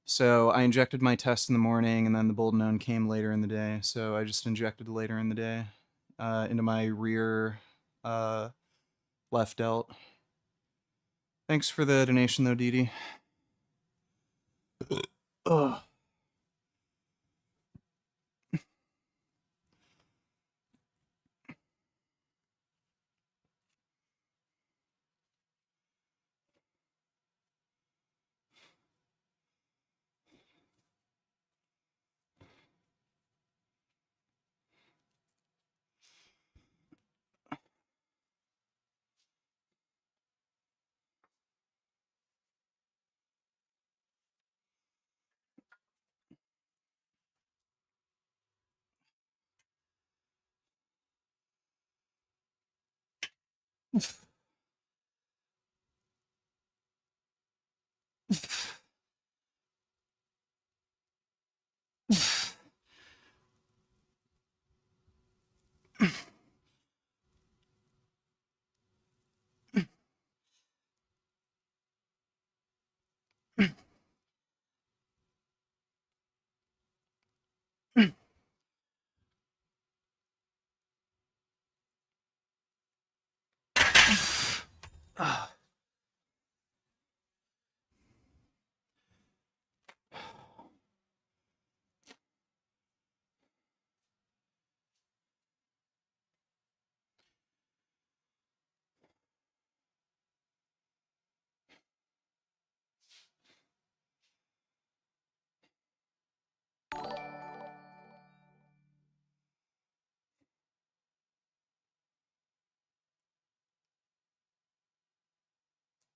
so I injected my test in the morning, and then the Boldenone came later in the day. So I just injected later in the day into my rear left delt. Thanks for the donation, though, Dee Dee. Ugh.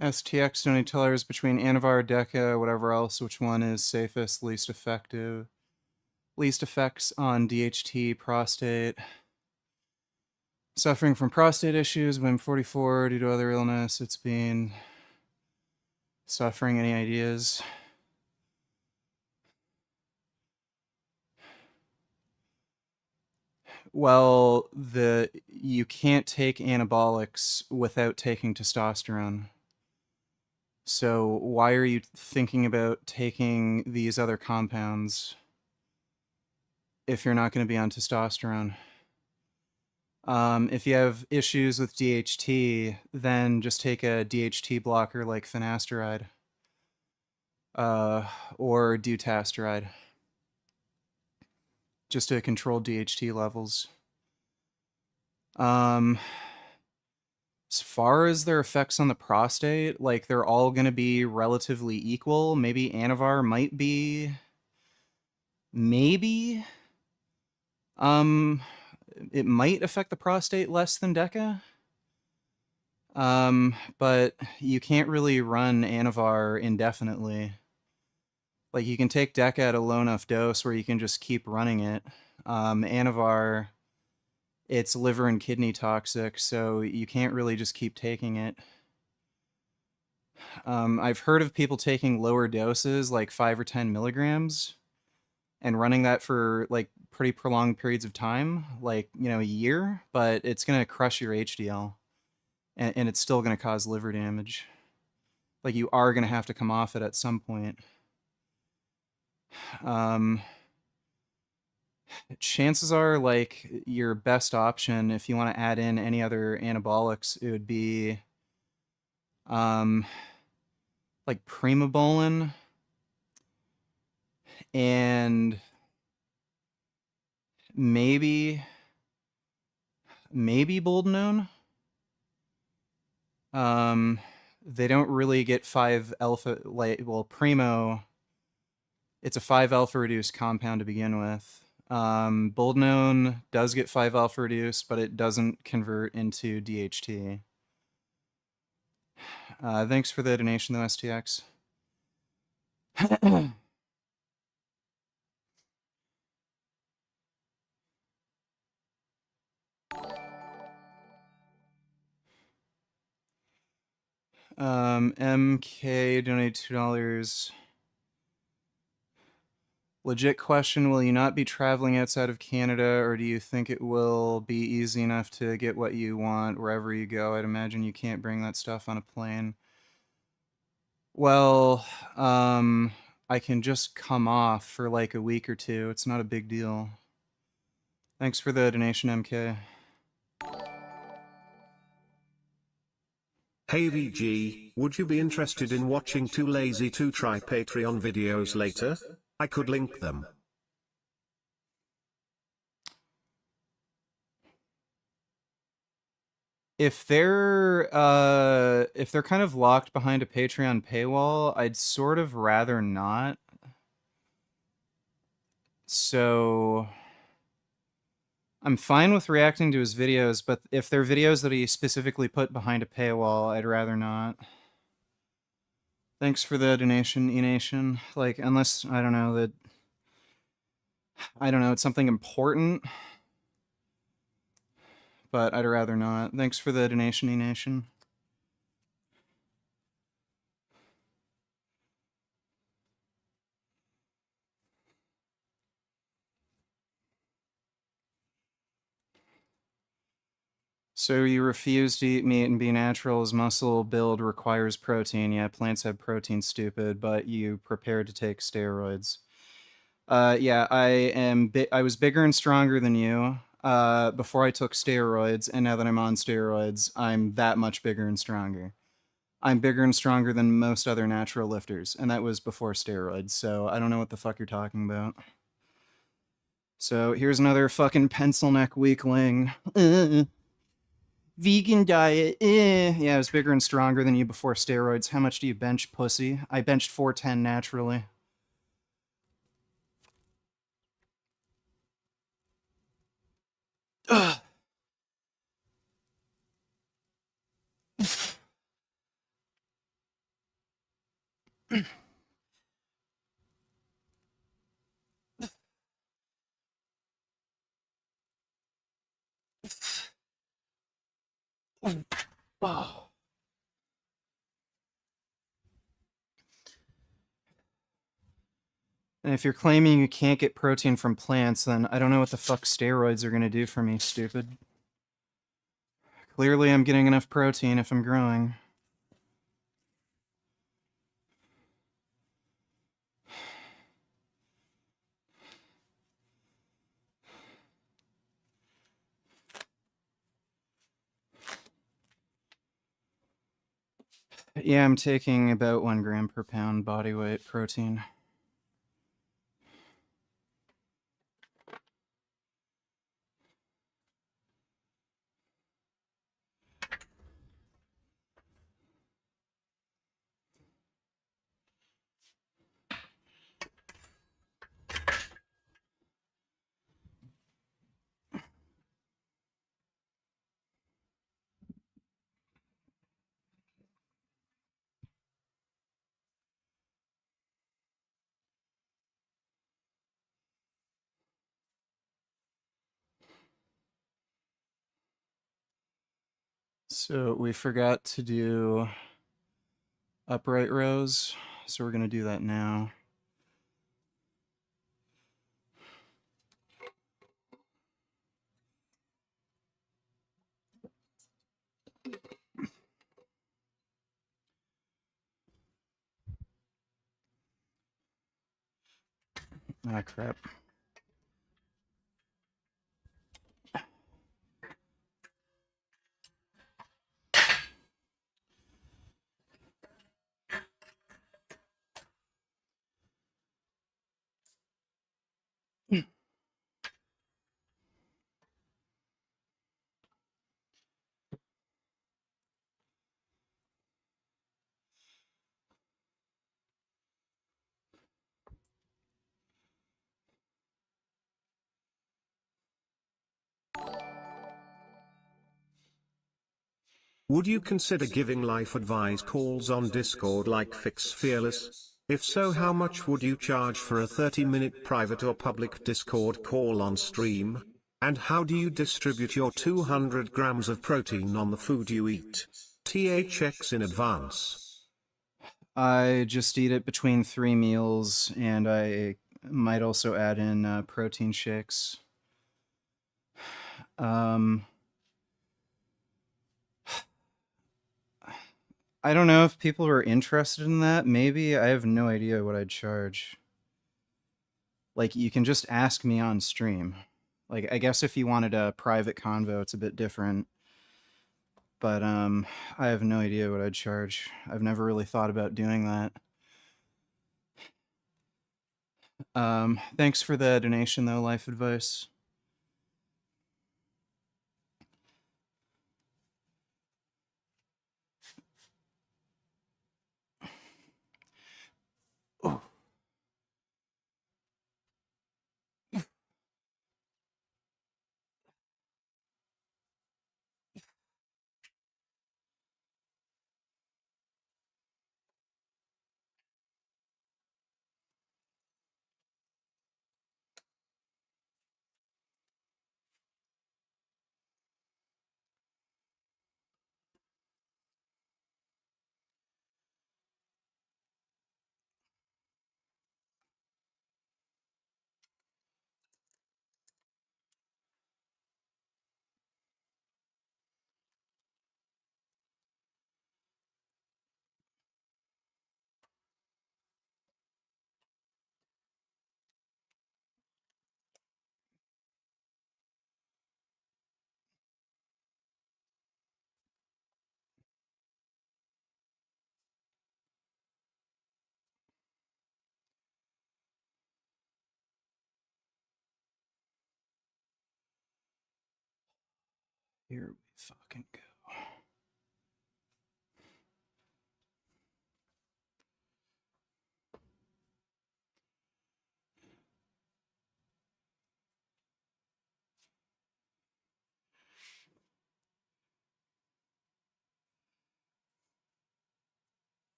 STX, don't tell us between Anavar, Deca, whatever else, which one is safest, least effective. Least effects on DHT, prostate. Suffering from prostate issues, when 44 due to other illness. It's been suffering. Any ideas? Well, you can't take anabolics without taking testosterone. So why are you thinking about taking these other compounds if you're not going to be on testosterone? If you have issues with DHT, then just take a DHT blocker like finasteride or dutasteride, just to control DHT levels. As far as their effects on the prostate, like they're all going to be relatively equal. Maybe Anavar might be, maybe, it might affect the prostate less than Deca. But you can't really run Anavar indefinitely. Like you can take Deca at a low enough dose where you can just keep running it. Anavar, it's liver and kidney toxic, so you can't really just keep taking it. I've heard of people taking lower doses, like 5 or 10 milligrams, and running that for like pretty prolonged periods of time, like, you know, a year, but it's going to crush your HDL, and it's still going to cause liver damage. Like, you are going to have to come off it at some point. Chances are, like, your best option, if you want to add in any other anabolics, it would be like Primobolan and maybe Boldenone. They don't really get 5 alpha, like, well, Primo, it's a 5 alpha reduced compound to begin with. Boldenone does get 5 alpha reduced, but it doesn't convert into DHT. Thanks for the donation, though, STX. MK donated $2. Legit question, will you not be traveling outside of Canada, or do you think it will be easy enough to get what you want wherever you go? I'd imagine you can't bring that stuff on a plane. Well, I can just come off for like a week or two. It's not a big deal. Thanks for the donation, MK. Hey VG, would you be interested in watching Too Lazy to Try Patreon videos later? I could link them. If they're kind of locked behind a Patreon paywall, I'd sort of rather not. So I'm fine with reacting to his videos, but if they're videos that he specifically put behind a paywall, I'd rather not. Thanks for the donation, E-Nation. Like, unless, I don't know, it's something important. but I'd rather not. Thanks for the donation, E-Nation. So you refuse to eat meat and be natural as muscle build requires protein. Yeah, plants have protein, stupid, but you prepared to take steroids. Yeah, I was bigger and stronger than you before I took steroids, and now that I'm on steroids, I'm that much bigger and stronger. I'm bigger and stronger than most other natural lifters, and that was before steroids. So I don't know what the fuck you're talking about. So here's another fucking pencil neck weakling. Vegan diet. Yeah, I was bigger and stronger than you before steroids. How much do you bench, pussy? I benched 410 naturally. Ugh. Oh. And if you're claiming you can't get protein from plants, then I don't know what the fuck steroids are gonna do for me, stupid. Clearly, I'm getting enough protein if I'm growing. Yeah, I'm taking about 1 gram per pound body weight protein. So we forgot to do upright rows, so we're gonna do that now. Ah, crap. Would you consider giving life advice calls on Discord like Fix Fearless? If so, how much would you charge for a 30-minute private or public Discord call on stream? And how do you distribute your 200 grams of protein on the food you eat? THX in advance. I just eat it between 3 meals, and I might also add in protein shakes. Um, I don't know if people are interested in that. Maybe. I have no idea what I'd charge. Like, you can just ask me on stream. Like, I guess if you wanted a private convo, it's a bit different. But I have no idea what I'd charge. I've never really thought about doing that. Thanks for the donation, though, Life Advice. Oh. Here we fucking go.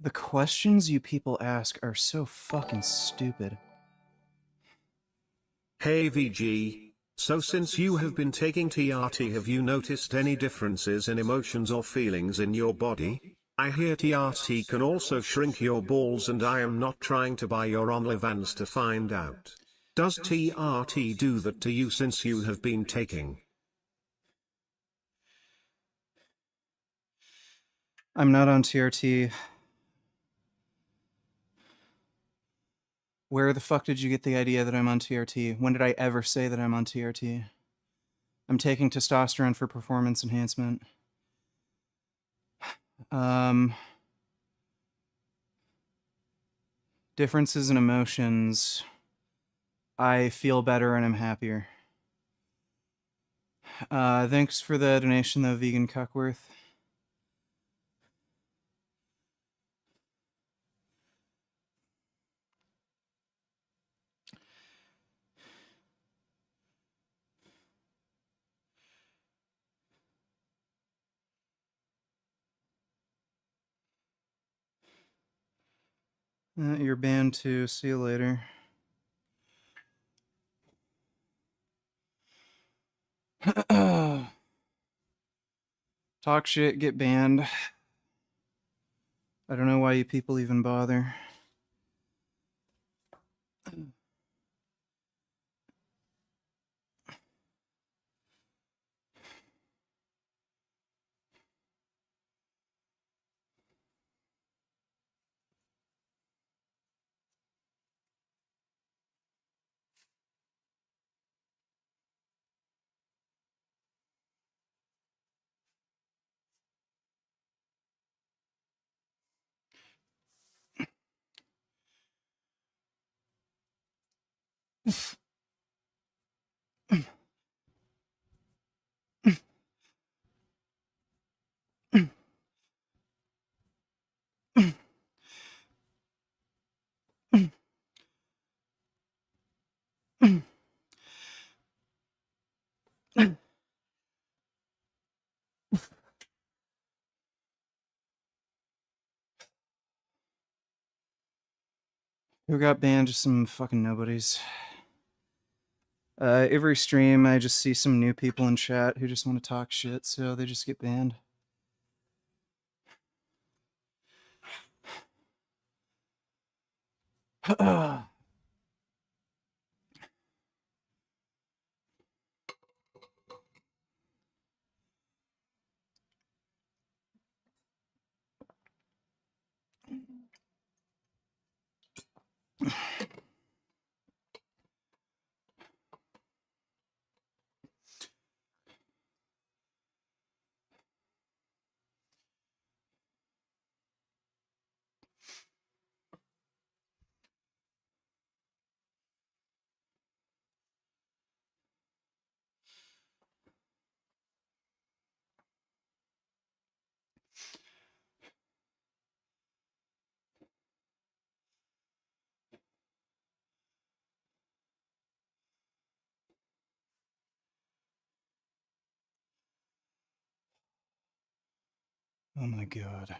The questions you people ask are so fucking stupid. Hey VG, so since you have been taking TRT, have you noticed any differences in emotions or feelings in your body? I hear TRT can also shrink your balls, and I am not trying to buy your OnlyFans to find out. Does TRT do that to you since you have been taking? I'm not on TRT. Where the fuck did you get the idea that I'm on TRT? When did I ever say that I'm on TRT? I'm taking testosterone for performance enhancement. Differences in emotions. I feel better and I'm happier. Thanks for the donation, though, Vegan Cuckworth. You're banned too. See you later. Talk shit, get banned. I don't know why you people even bother. Who got banned? Just some fucking nobodies. Every stream, I just see some new people in chat who just want to talk shit, so they just get banned. Oh my god.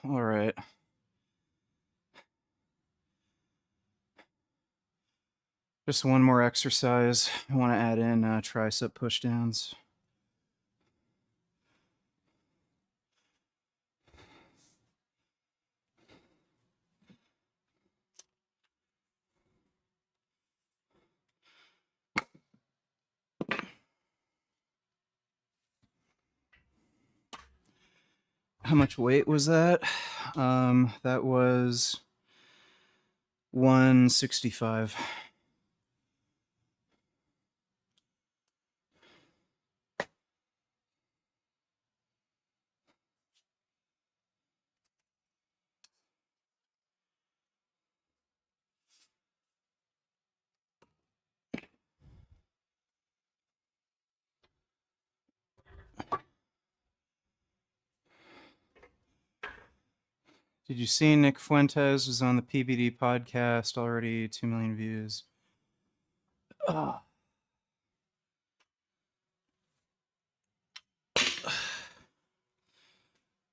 All right. Just one more exercise. I want to add in tricep pushdowns. How much weight was that? That was 165. Did you see Nick Fuentes was on the PBD podcast already? 2 million views. Oh.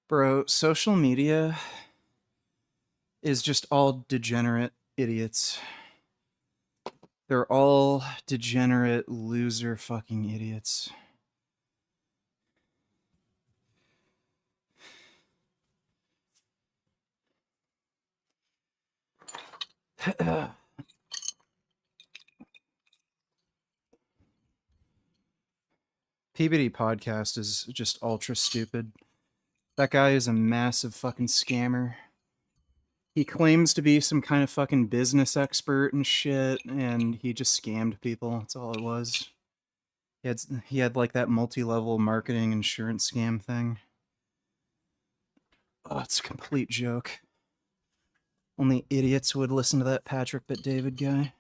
Bro, social media is just all degenerate idiots. They're all degenerate loser fucking idiots. PBD podcast is just ultra stupid. That guy is a massive fucking scammer. He claims to be some kind of fucking business expert and shit, and he just scammed people. That's all it was. He had like that multi-level marketing insurance scam thing. Oh, it's a complete joke. Only idiots would listen to that Patrick Bet David guy.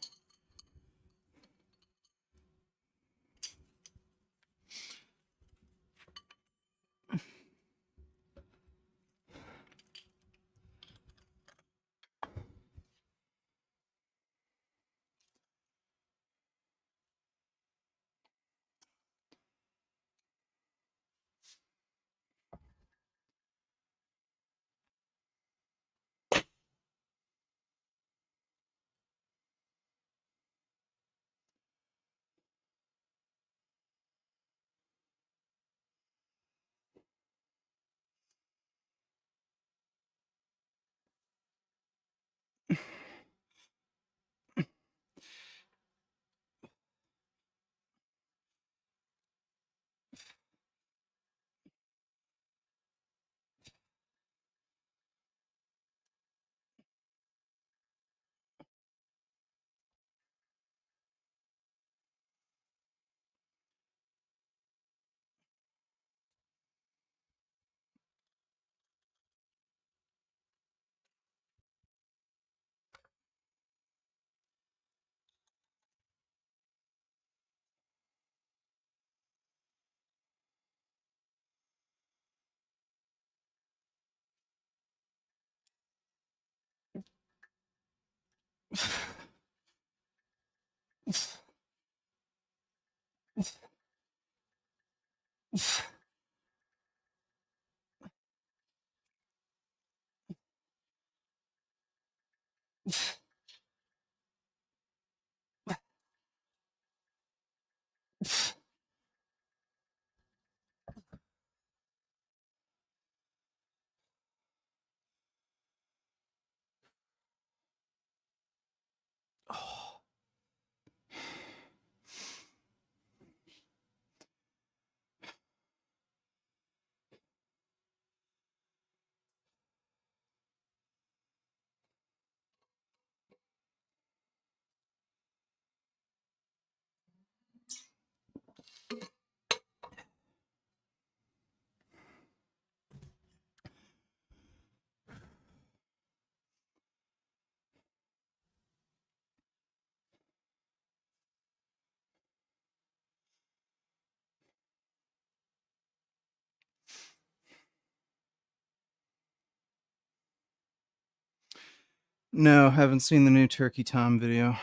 No, haven't seen the new Turkey Tom video.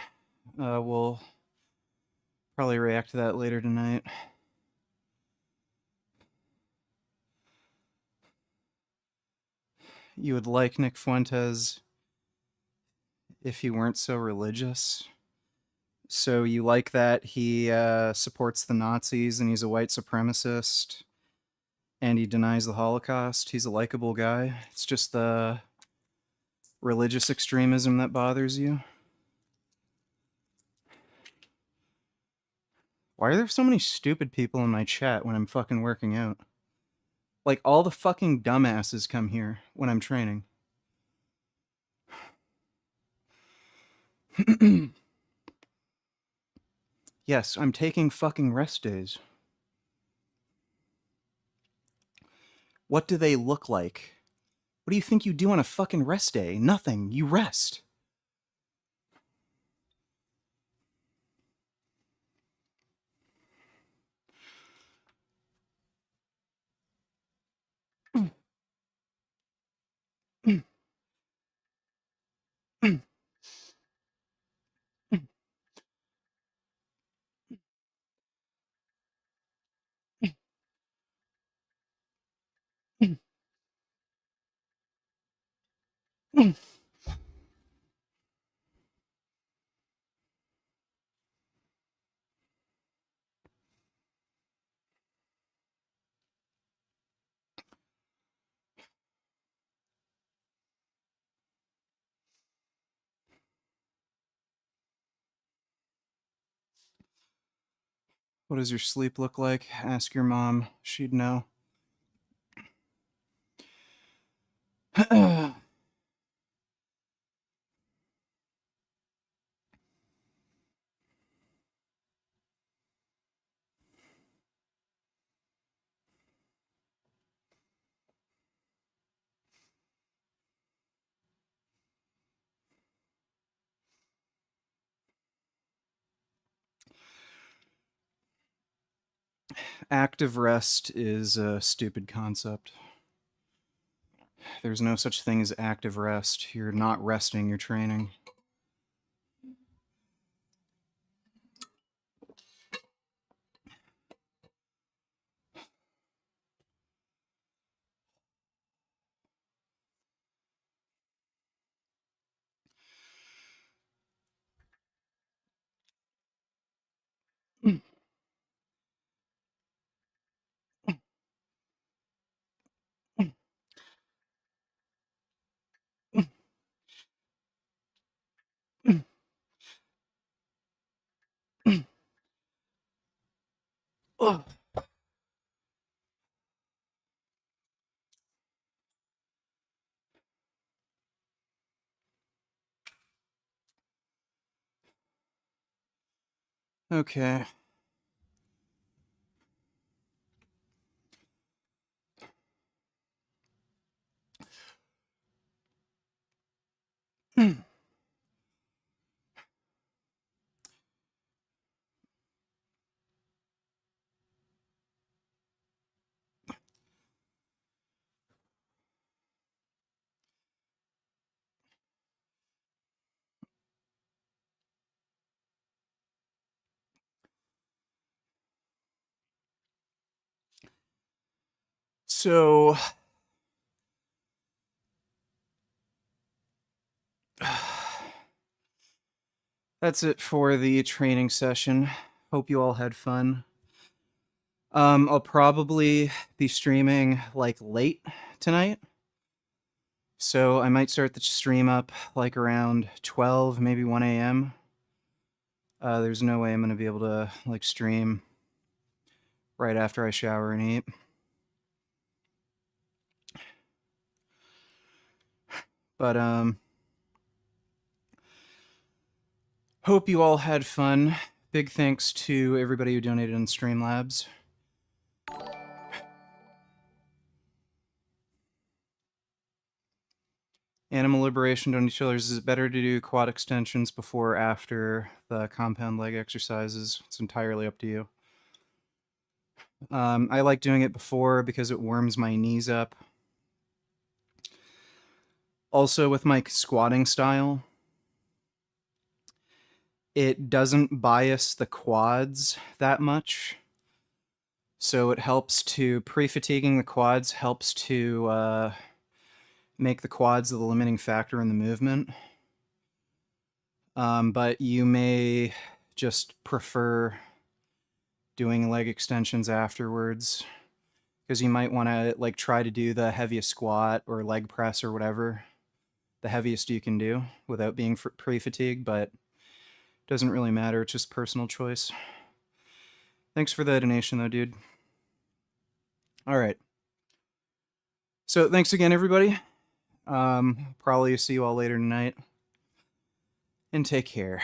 We'll probably react to that later tonight. you would like Nick Fuentes if he weren't so religious. So you like that he supports the Nazis and he's a white supremacist and he denies the Holocaust. He's a likable guy. It's just the religious extremism that bothers you. Why are there so many stupid people in my chat when I'm fucking working out? Like, all the fucking dumbasses come here when I'm training. Yes, I'm taking fucking rest days. What do they look like? What do you think you do on a fucking rest day? Nothing. You rest. What does your sleep look like? Ask your mom. She'd know. Active rest is a stupid concept. There's no such thing as active rest. You're not resting, you're training. Okay. So that's it for the training session. Hope you all had fun. I'll probably be streaming like late tonight. So I might start the stream up like around 12, maybe 1 a.m. There's no way I'm going to be able to like stream right after I shower and eat. But hope you all had fun. Big thanks to everybody who donated in Streamlabs. Animal liberation to each other's. Is it better to do quad extensions before or after the compound leg exercises? It's entirely up to you. I like doing it before because it warms my knees up. Also, with my squatting style, it doesn't bias the quads that much. So it helps to, pre-fatiguing the quads helps to make the quads the limiting factor in the movement. But you may just prefer doing leg extensions afterwards, because you might want to like try to do the heaviest squat or leg press or whatever, the heaviest you can do without being pre-fatigued, but it doesn't really matter. It's just personal choice. Thanks for the donation though, dude. All right. So thanks again, everybody. Probably see you all later tonight. And take care.